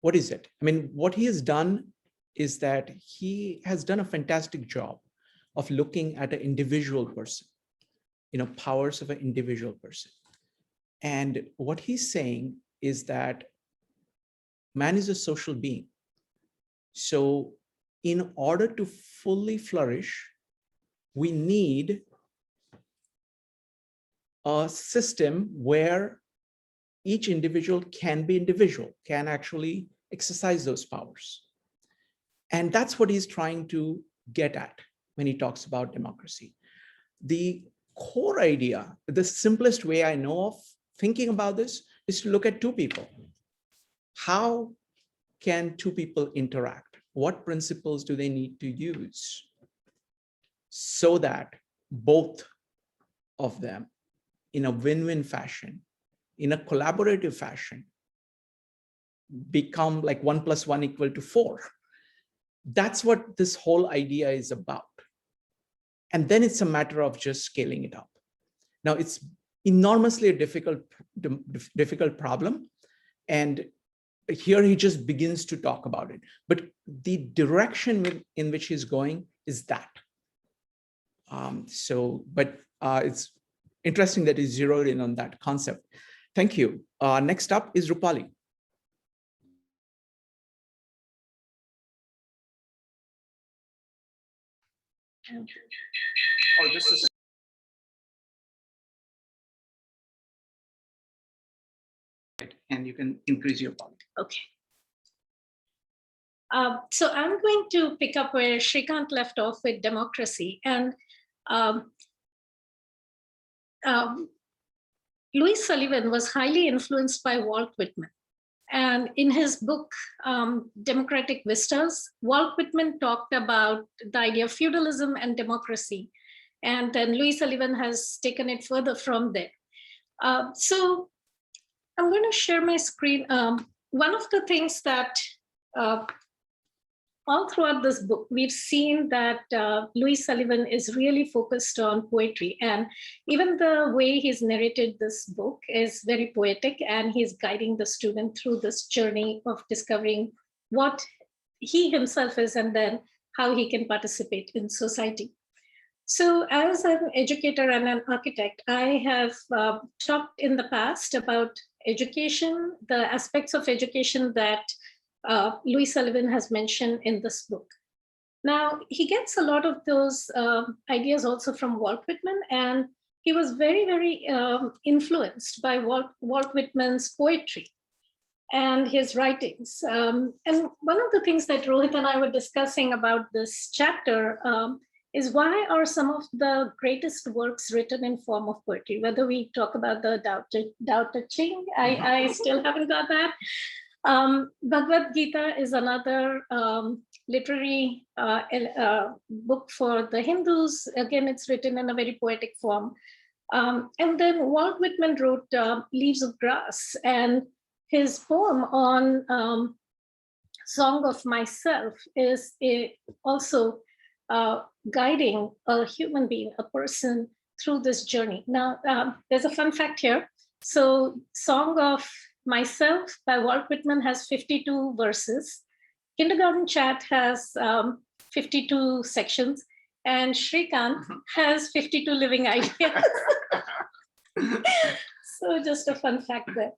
What is it? I mean, what he has done is that he has done a fantastic job of looking at an individual person, powers of an individual person. And what he's saying is that man is a social being. So in order to fully flourish, we need a system where each individual can actually exercise those powers. And that's what he's trying to get at when he talks about democracy. The core idea, the simplest way I know of thinking about this is to look at two people. How can two people interact? What principles do they need to use so that both of them, in a win-win fashion, in a collaborative fashion, become like 1 + 1 = 4? That's what this whole idea is about. And then it's a matter of just scaling it up. Now, it's enormously a difficult problem. And here he just begins to talk about it. But the direction in which he's going is that. It's interesting that he zeroed in on that concept. Thank you. Next up is Rupali. Oh, just a second. And you can increase your volume. Okay. So I'm going to pick up where Shrikant left off with democracy. And Louis Sullivan was highly influenced by Walt Whitman. And in his book, Democratic Vistas, Walt Whitman talked about the idea of feudalism and democracy. And then Louis Sullivan has taken it further from there. So I'm going to share my screen. One of the things that all throughout this book, we've seen that Louis Sullivan is really focused on poetry. And even the way he's narrated this book is very poetic, and he's guiding the student through this journey of discovering what he himself is and then how he can participate in society. So as an educator and an architect, I have talked in the past about education, the aspects of education that Louis Sullivan has mentioned in this book. Now, he gets a lot of those ideas also from Walt Whitman, and he was very, very influenced by Walt Whitman's poetry and his writings. And one of the things that Rohit and I were discussing about this chapter is why are some of the greatest works written in form of poetry? Whether we talk about the Tao Te Ching, I still haven't got that. Bhagavad Gita is another literary book for the Hindus. Again, it's written in a very poetic form. And then Walt Whitman wrote Leaves of Grass, and his poem on Song of Myself is also guiding a human being, a person, through this journey. Now, there's a fun fact here. So Song of Myself by Walt Whitman has 52 verses. Kindergarten Chat has 52 sections, and Shrikant has 52 living ideas. So just a fun fact there.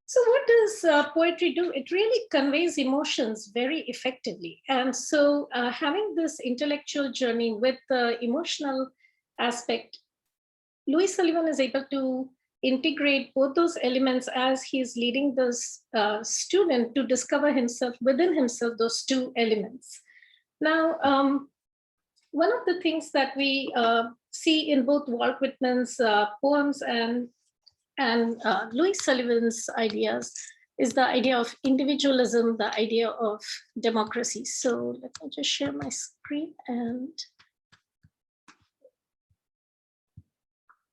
So what does poetry do? It really conveys emotions very effectively. And so having this intellectual journey with the emotional aspect, Louis Sullivan is able to integrate both those elements as he's leading this student to discover himself, within himself, those two elements. Now, one of the things that we see in both Walt Whitman's poems and Louis Sullivan's ideas is the idea of individualism, the idea of democracy. So let me just share my screen. And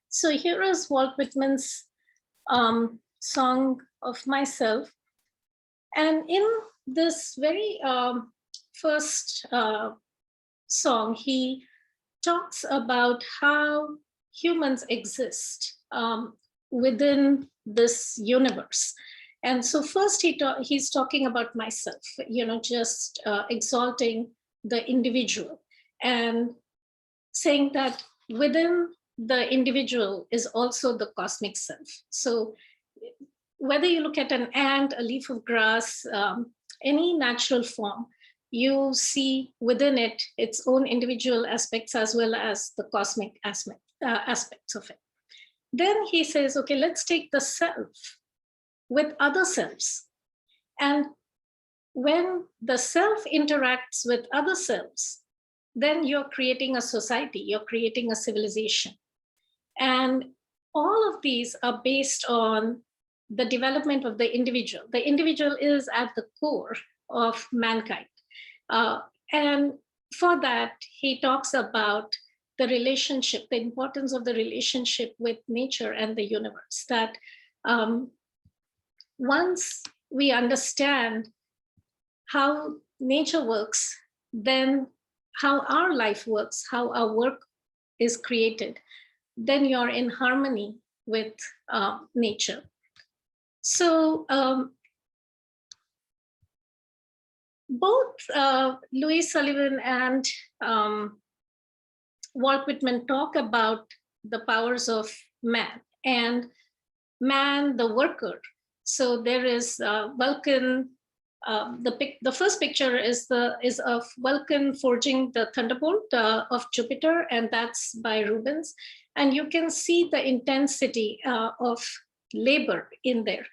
so here is Walt Whitman's Song of Myself. And in this very first song, he talks about how humans exist within this universe. And so first he's talking about myself, just exalting the individual and saying that within the individual is also the cosmic self. So whether you look at an ant, a leaf of grass, any natural form, you see within it its own individual aspects as well as the cosmic aspects of it. Then he says, okay, let's take the self with other selves. And when the self interacts with other selves, then you're creating a society, you're creating a civilization. And all of these are based on the development of the individual. The individual is at the core of mankind. And for that, he talks about the relationship, the importance of the relationship with nature and the universe, that once we understand how nature works, then how our life works, how our work is created, then you're in harmony with nature. So both Louis Sullivan and Walt Whitman talk about the powers of man, and man, the worker. So there is Vulcan. The first picture is of Vulcan forging the thunderbolt of Jupiter, and that's by Rubens. And you can see the intensity of labor in there.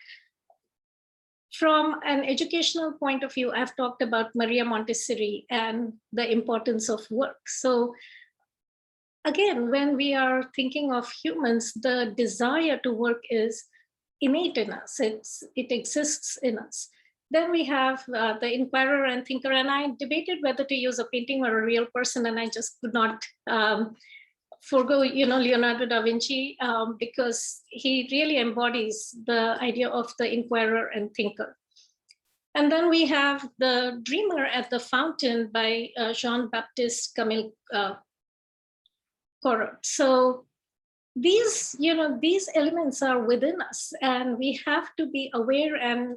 From an educational point of view, I've talked about Maria Montessori and the importance of work. So again, when we are thinking of humans, the desire to work is innate in us. It exists in us. Then we have the inquirer and thinker, and I debated whether to use a painting or a real person, and I just could not forego, Leonardo da Vinci, because he really embodies the idea of the inquirer and thinker. And then we have the dreamer at the fountain by Jean-Baptiste Camille Corot. So these elements are within us, and we have to be aware and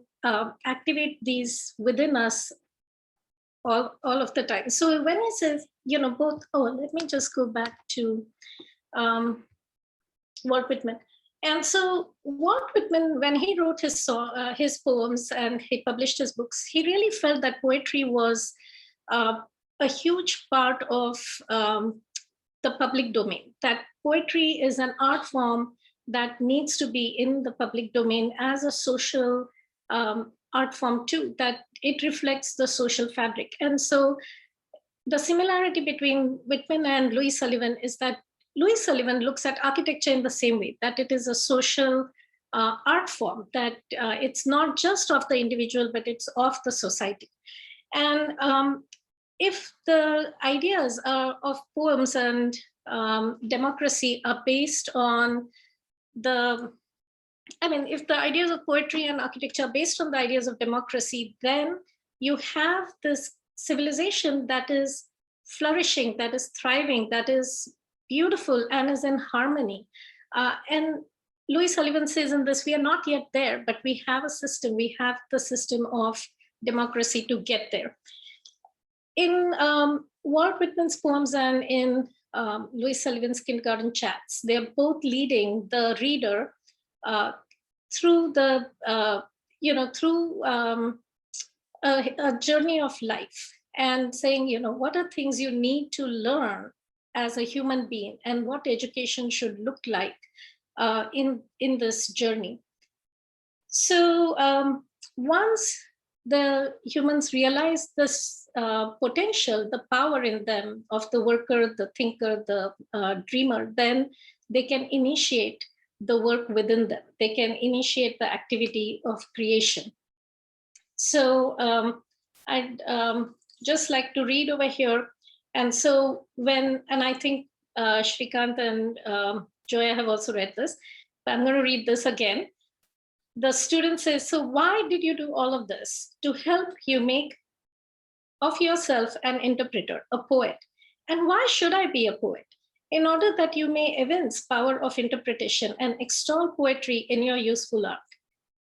activate these within us all of the time. So when I say, both, let me just go back to Walt Whitman. And so Walt Whitman, when he wrote his poems and he published his books, he really felt that poetry was a huge part of the public domain, that poetry is an art form that needs to be in the public domain as a social art form too, that it reflects the social fabric. And so the similarity between Whitman and Louis Sullivan is that Louis Sullivan looks at architecture in the same way, that it is a social art form, that it's not just of the individual, but it's of the society. And if the ideas of poems and democracy are based on if the ideas of poetry and architecture are based on the ideas of democracy, then you have this civilization that is flourishing, that is thriving, that is beautiful and is in harmony. And Louis Sullivan says in this, we are not yet there, but we have a system, we have the system of democracy to get there. In Walt Whitman's poems and in Louis Sullivan's Kindergarten Chats, they're both leading the reader through the, a journey of life and saying, what are things you need to learn as a human being and what education should look like in this journey. So once the humans realize this potential, the power in them of the worker, the thinker, the dreamer, then they can initiate the work within them. They can initiate the activity of creation. So I'd just like to read over here. And so and I think Shrikant and Joia have also read this, but I'm going to read this again. The student says, so why did you do all of this? To help you make of yourself an interpreter, a poet. And why should I be a poet? In order that you may evince power of interpretation and extol poetry in your useful art.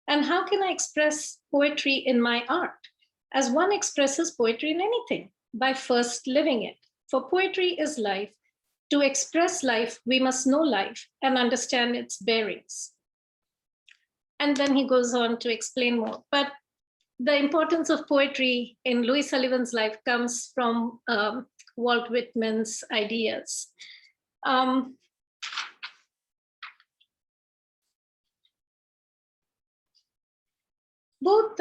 And how can I express poetry in my art? As one expresses poetry in anything, by first living it. For poetry is life. To express life, we must know life and understand its bearings. And then he goes on to explain more. But the importance of poetry in Louis Sullivan's life comes from Walt Whitman's ideas. Both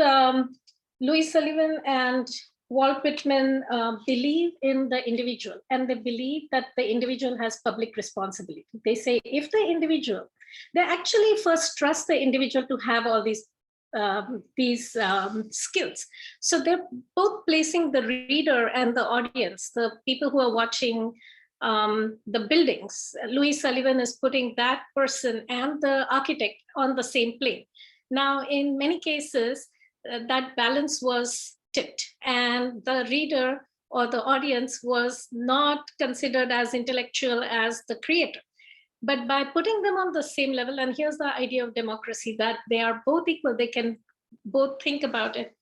Louis Sullivan and Walt Whitman believe in the individual, and they believe that the individual has public responsibility. They say if the individual, they actually first trust the individual to have all these skills. So they're both placing the reader and the audience, the people who are watching the buildings. Louis Sullivan is putting that person and the architect on the same plane. Now, in many cases, that balance was tipped, and the reader or the audience was not considered as intellectual as the creator. But by putting them on the same level, and here's the idea of democracy, that they are both equal, they can both think about it.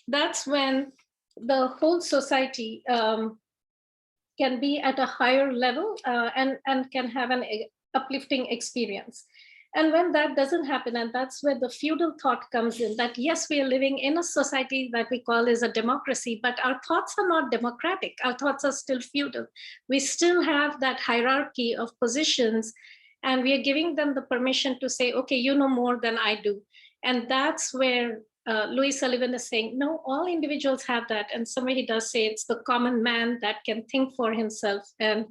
That's when the whole society can be at a higher level and can have an uplifting experience. And when that doesn't happen, and that's where the feudal thought comes in, that yes, we are living in a society that we call is a democracy, but our thoughts are not democratic. Our thoughts are still feudal. We still have that hierarchy of positions, and we are giving them the permission to say, okay, you know more than I do. And that's where Louis Sullivan is saying, no, all individuals have that. And somewhere he does say it's the common man that can think for himself and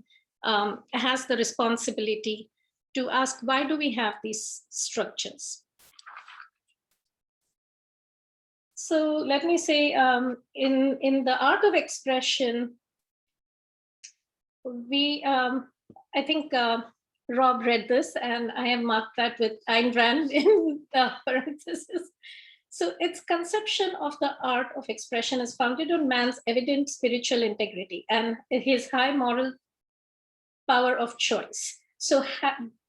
has the responsibility to ask, why do we have these structures? So let me say, in the art of expression, I think Rob read this, and I have marked that with Ayn Rand in the parentheses. So its conception of the art of expression is founded on man's evident spiritual integrity and his high moral power of choice. So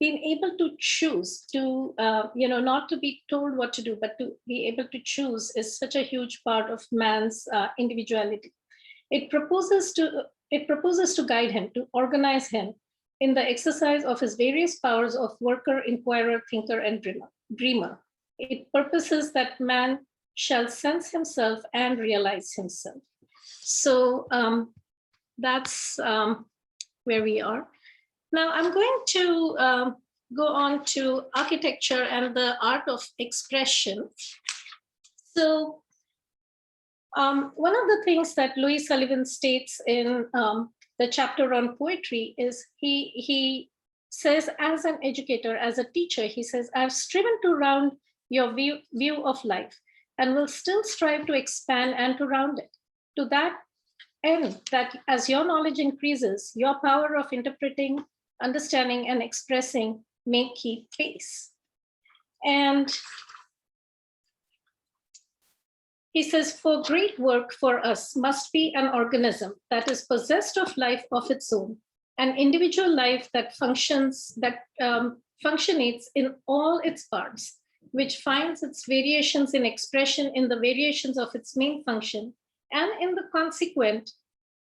being able to choose to, not to be told what to do, but to be able to choose is such a huge part of man's individuality. It proposes to guide him, to organize him in the exercise of his various powers of worker, inquirer, thinker, and dreamer. It purposes that man shall sense himself and realize himself. So that's where we are. Now I'm going to go on to architecture and the art of expression. So one of the things that Louis Sullivan states in the chapter on poetry is he says, as an educator, as a teacher, he says, I've striven to round your view of life and will still strive to expand and to round it. To that end, that as your knowledge increases, your power of interpreting, understanding, and expressing may keep pace. And he says, for great work for us must be an organism that is possessed of life of its own, an individual life that functionates in all its parts, which finds its variations in expression in the variations of its main function, and in the consequent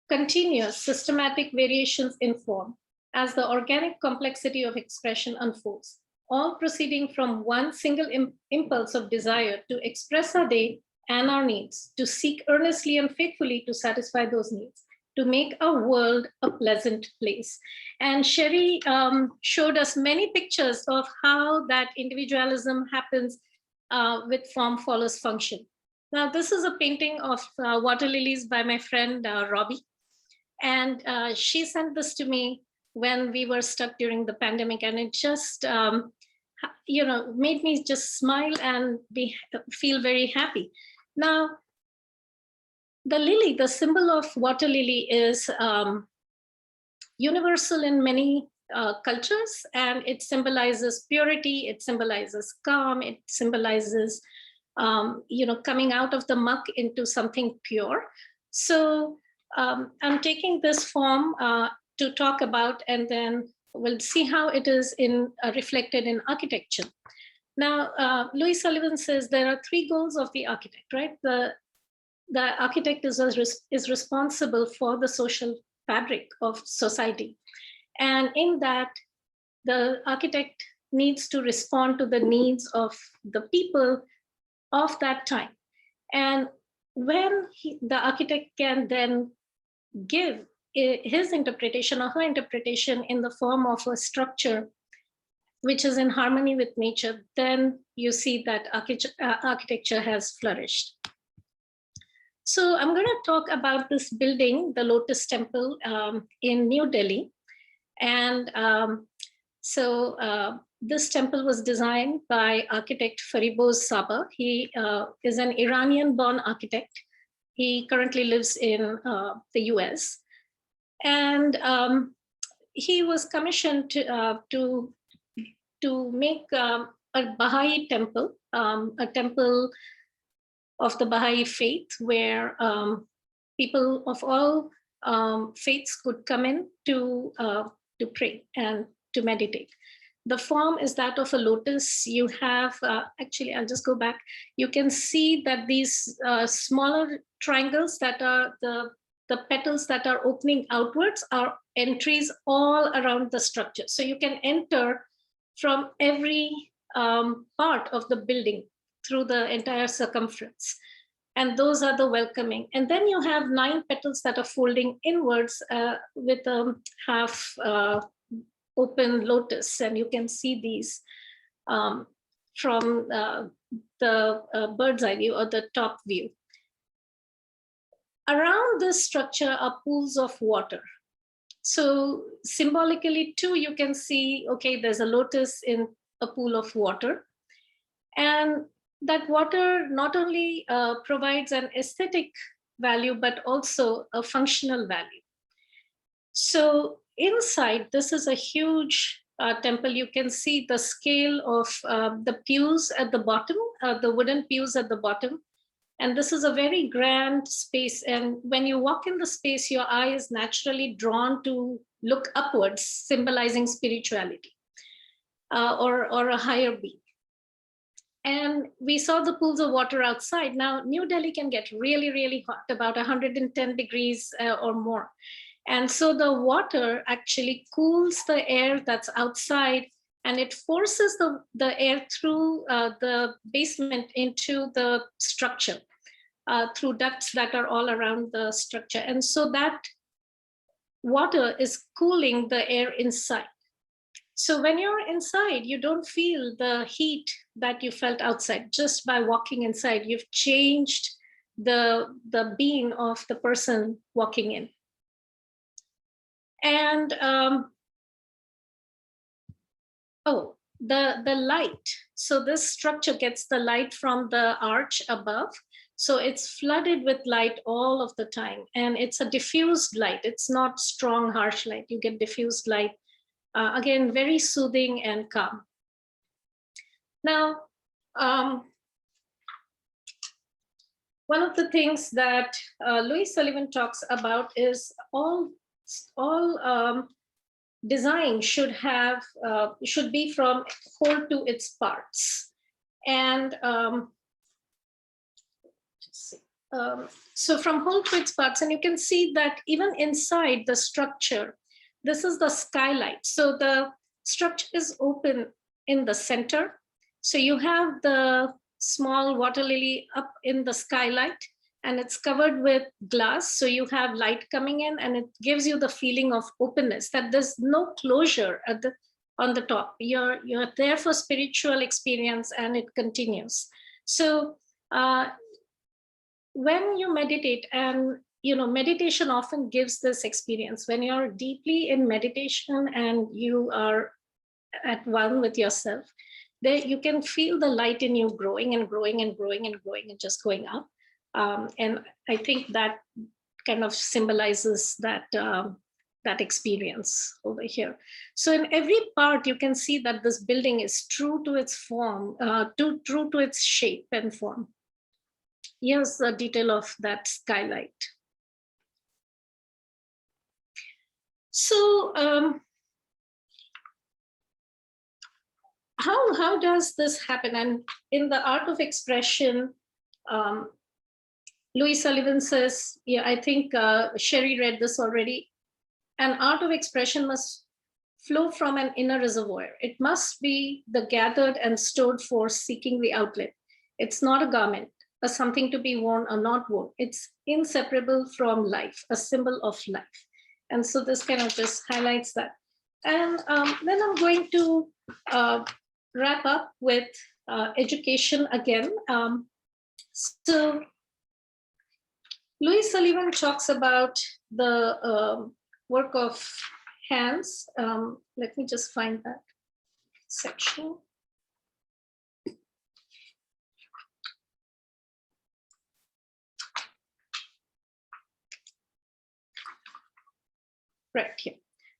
continuous systematic variations in form, as the organic complexity of expression unfolds, all proceeding from one single impulse of desire to express our day and our needs, to seek earnestly and faithfully to satisfy those needs, to make our world a pleasant place. And Sherri showed us many pictures of how that individualism happens with form follows function. Now, this is a painting of water lilies by my friend Robbie. And she sent this to me when we were stuck during the pandemic, and it just made me just smile and feel very happy. Now, the lily, the symbol of water lily, is universal in many cultures, and it symbolizes purity, it symbolizes calm, it symbolizes coming out of the muck into something pure. So I'm taking this form to talk about, and then we'll see how it is reflected in architecture. Now, Louis Sullivan says there are three goals of the architect, right? The architect is responsible for the social fabric of society. And in that, the architect needs to respond to the needs of the people of that time. And when the architect can then give his interpretation or her interpretation in the form of a structure which is in harmony with nature, then you see that architecture has flourished. So I'm going to talk about this building, the Lotus Temple in New Delhi. And this temple was designed by architect Fariboz Saba. He is an Iranian-born architect. He currently lives in the US. And he was commissioned to make a Baha'i temple, a temple of the Baha'i faith, where people of all faiths could come in to pray and to meditate. The form is that of a lotus. You have, actually, I'll just go back. You can see that these smaller triangles that are the petals that are opening outwards are entries all around the structure. So you can enter from every part of the building through the entire circumference. And those are the welcoming. And then you have 9 petals that are folding inwards with a half open lotus. And you can see these from the bird's eye view or the top view. Around this structure are pools of water. So symbolically too, you can see, okay, there's a lotus in a pool of water. And that water not only provides an aesthetic value, but also a functional value. So inside, this is a huge temple. You can see the scale of the pews at the bottom, the wooden pews at the bottom. And this is a very grand space. And when you walk in the space, your eye is naturally drawn to look upwards, symbolizing spirituality or a higher being. And we saw the pools of water outside. Now, New Delhi can get really, really hot, about 110 degrees or more. And so the water actually cools the air that's outside, and it forces the air through the basement into the structure through ducts that are all around the structure. And so that water is cooling the air inside. So when you're inside, you don't feel the heat that you felt outside. Just by walking inside, you've changed the being of the person walking in. And the light. So this structure gets the light from the arch above. So it's flooded with light all of the time. And it's a diffused light. It's not strong, harsh light. You get diffused light. Again, very soothing and calm. Now, one of the things that Louis Sullivan talks about is all design should be from whole to its parts. And so from whole to its parts, and you can see that even inside the structure, this is the skylight. So the structure is open in the center. So you have the small water lily up in the skylight, and it's covered with glass. So you have light coming in, and it gives you the feeling of openness, that there's no closure on the top. You're there for spiritual experience, and it continues. So when you meditate, and meditation often gives this experience. When you're deeply in meditation and you are at one with yourself, there you can feel the light in you growing and growing and growing and growing and just going up. And I think that kind of symbolizes that that experience over here. So in every part, you can see that this building is true to its form, true to its shape and form. Here's the detail of that skylight. So how does this happen? And in the art of expression, Louis Sullivan says, yeah, I think Sherri read this already. An art of expression must flow from an inner reservoir. It must be the gathered and stored force seeking the outlet. It's not a garment, a something to be worn or not worn. It's inseparable from life, a symbol of life. And so this kind of just highlights that. And then I'm going to wrap up with education again. So Louis Sullivan talks about the work of hands. Let me just find that section. Right here.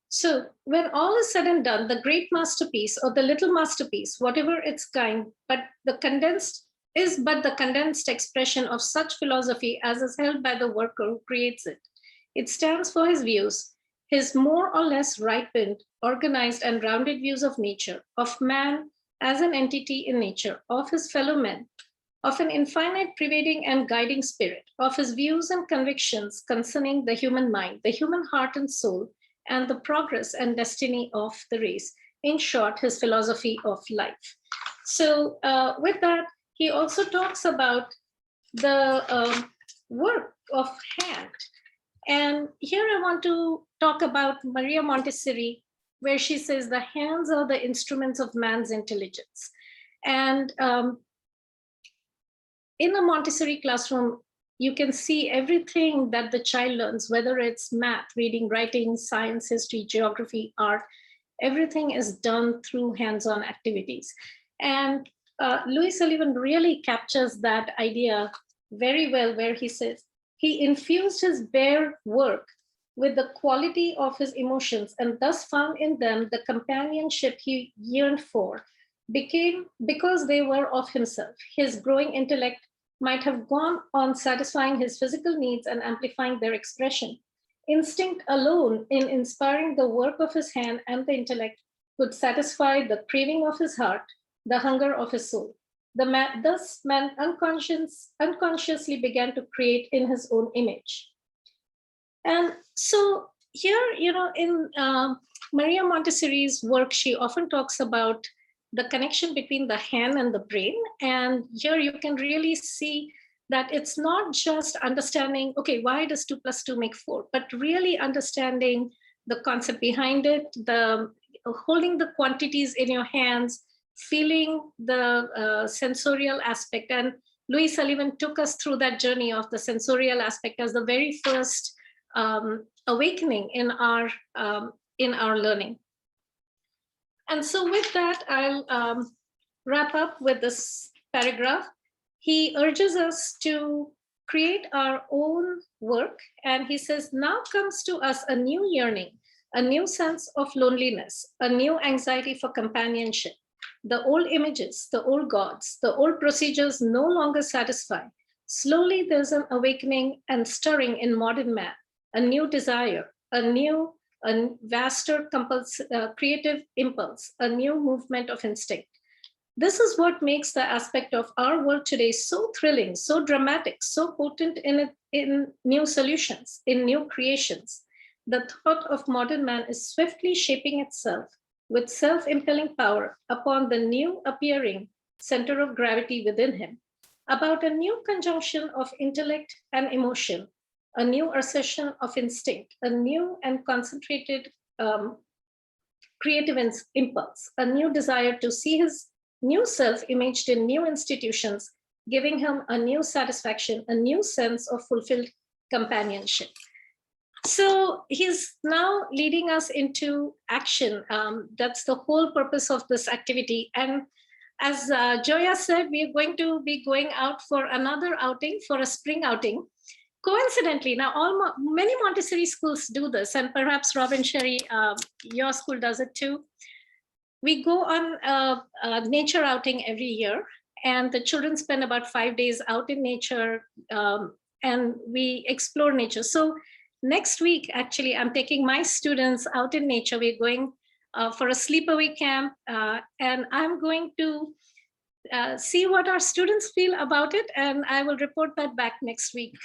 So when all is said and done, the great masterpiece or the little masterpiece, whatever its kind, but the condensed expression of such philosophy as is held by the worker who creates it. It stands for his views, his more or less ripened, organized and rounded views of nature, of man as an entity in nature, of his fellow men, of an infinite pervading and guiding spirit, of his views and convictions concerning the human mind, the human heart and soul, and the progress and destiny of the race. In short, his philosophy of life. So with that, he also talks about the work of hand. And here I want to talk about Maria Montessori, where she says the hands are the instruments of man's intelligence. And in a Montessori classroom, you can see everything that the child learns, whether it's math, reading, writing, science, history, geography, art, everything is done through hands-on activities. And Louis Sullivan really captures that idea very well, where he says, he infused his bare work with the quality of his emotions and thus found in them the companionship he yearned for, because they were of himself. His growing intellect might have gone on satisfying his physical needs and amplifying their expression. Instinct alone, in inspiring the work of his hand and the intellect, could satisfy the craving of his heart, the hunger of his soul. Thus man unconsciously began to create in his own image. And so here, in Maria Montessori's work, she often talks about the connection between the hand and the brain. And here you can really see that it's not just understanding, okay, why does 2 + 2 make 4, but really understanding the concept behind it, the holding the quantities in your hands, feeling the sensorial aspect. And Louis Sullivan took us through that journey of the sensorial aspect as the very first awakening in our learning. And so with that, I'll wrap up with this paragraph. He urges us to create our own work. And he says, now comes to us a new yearning, a new sense of loneliness, a new anxiety for companionship. The old images, the old gods, the old procedures no longer satisfy. Slowly there's an awakening and stirring in modern man, a new desire, a vaster creative impulse, a new movement of instinct. This is what makes the aspect of our world today so thrilling, so dramatic, so potent in new solutions, in new creations. The thought of modern man is swiftly shaping itself with self-impelling power upon the new appearing center of gravity within him, about a new conjunction of intellect and emotion, a new assertion of instinct, a new and concentrated creative impulse, a new desire to see his new self imaged in new institutions, giving him a new satisfaction, a new sense of fulfilled companionship. So he's now leading us into action. That's the whole purpose of this activity. And as Joia said, we're going to be going out for another outing, for a spring outing. Coincidentally, now many Montessori schools do this, and perhaps Rob and Sherri, your school does it too. We go on a nature outing every year, and the children spend about 5 days out in nature, and we explore nature. So next week, actually, I'm taking my students out in nature. We're going for a sleepaway camp, and I'm going to see what our students feel about it, and I will report that back next week.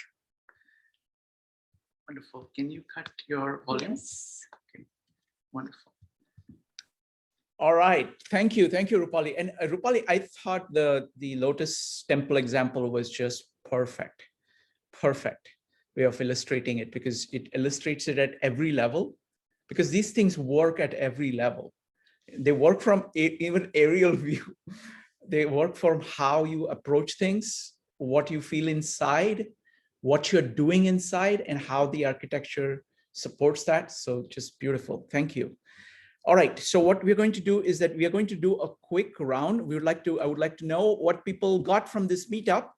Wonderful. Can you cut your volume? Yes. Okay. Wonderful. All right. Thank you, Rupali. And Rupali, I thought the Lotus Temple example was just perfect way of illustrating it, because it illustrates it at every level, because these things work at every level. They work from even aerial view. They work from how you approach things, what you feel inside, what you're doing inside, and how the architecture supports that. So just beautiful. Thank you. All right. So what we're going to do is that we are going to do a quick round. I would like to know what people got from this meetup,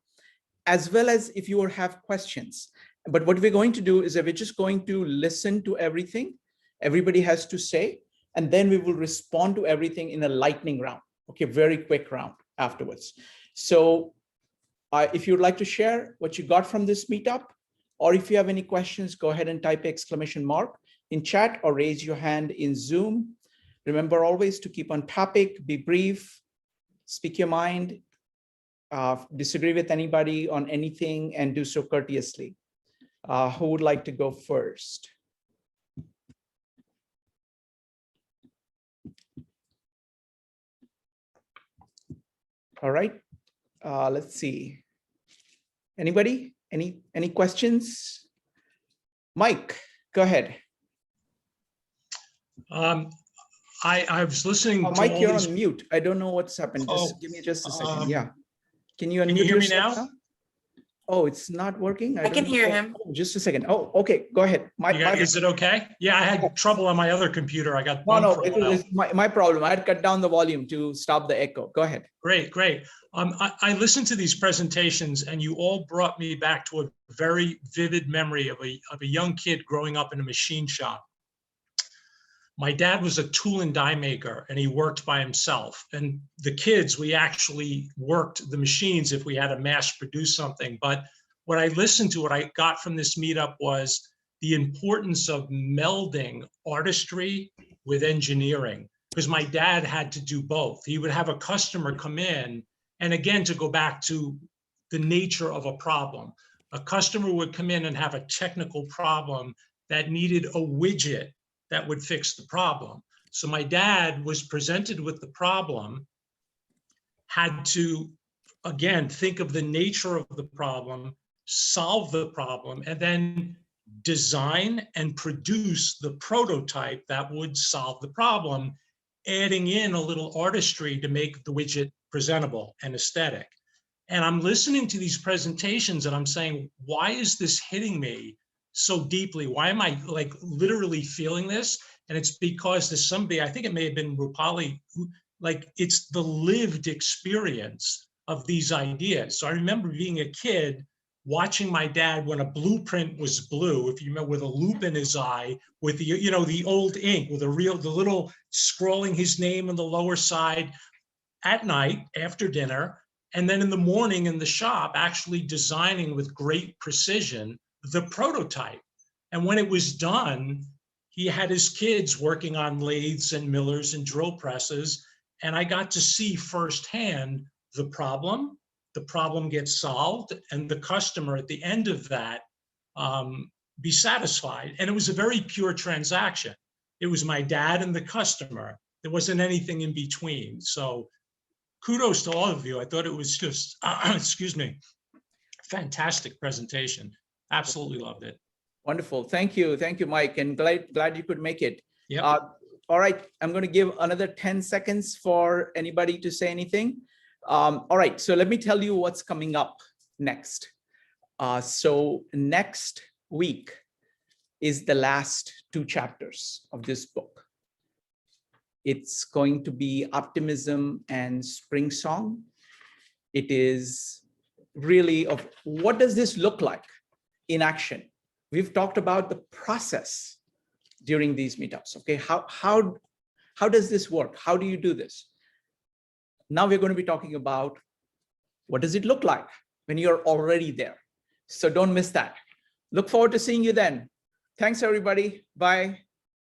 as well as if you have questions. But what we're going to do is that we're just going to listen to everything everybody has to say, and then we will respond to everything in a lightning round. Okay, very quick round afterwards. So if you'd like to share what you got from this meetup, or if you have any questions, go ahead and type !" in chat or raise your hand in Zoom. Remember always to keep on topic, be brief, speak your mind, disagree with anybody on anything, and do so courteously. Who would like to go first? All right, let's see. Anybody? Any questions? Mike, go ahead. I was listening to Mike, all you're these... on mute. I don't know what's happened. Just give me just a second. Yeah. Can you unmute Can you hear me yourself now? Oh, it's not working? I don't can know. hear him. Oh, just a second. Oh, okay, go ahead. Is it okay? Yeah, I had trouble on my other computer. I got No, bumped no, for a it while. was my problem. I had cut down the volume to stop the echo. Go ahead. Great, great. I listened to these presentations and you all brought me back to a very vivid memory of a young kid growing up in a machine shop. My dad was a tool and die maker and he worked by himself. And the kids, we actually worked the machines if we had to mass produce something. But what I listened to, what I got from this meetup was the importance of melding artistry with engineering, because my dad had to do both. He would have a customer come in, and again, to go back to the nature of a problem, a customer would come in and have a technical problem that needed a widget that would fix the problem. So my dad was presented with the problem, had to, again, think of the nature of the problem, solve the problem, and then design and produce the prototype that would solve the problem, adding in a little artistry to make the widget presentable and aesthetic. And I'm listening to these presentations and I'm saying, why is this hitting me so deeply? Why am I like literally feeling this? And it's because there's somebody, I think it may have been Rupali, who, like, it's the lived experience of these ideas. So I remember being a kid watching my dad when a blueprint was blue, if you remember, with a loop in his eye, with the, you know, the old ink, with the little scrolling his name on the lower side at night after dinner. And then in the morning in the shop, actually designing with great precision the prototype. And when it was done, he had his kids working on lathes and millers and drill presses. And I got to see firsthand the problem gets solved, and the customer at the end of that be satisfied. And it was a very pure transaction. It was my dad and the customer. There wasn't anything in between. So kudos to all of you. I thought it was just, excuse me, fantastic presentation. Absolutely loved it. Wonderful. Thank you, Mike, and glad you could make it. Yep. All right, I'm going to give another 10 seconds for anybody to say anything. All right, so let me tell you what's coming up next. So next week is the last 2 chapters of this book. It's going to be Optimism and Spring Song. It is really of what does this look like in action? We've talked about the process during these meetups. Okay, how does this work? How do you do this? Now we're going to be talking about what does it look like when you're already there. So don't miss that. Look forward to seeing you then. Thanks, everybody. Bye.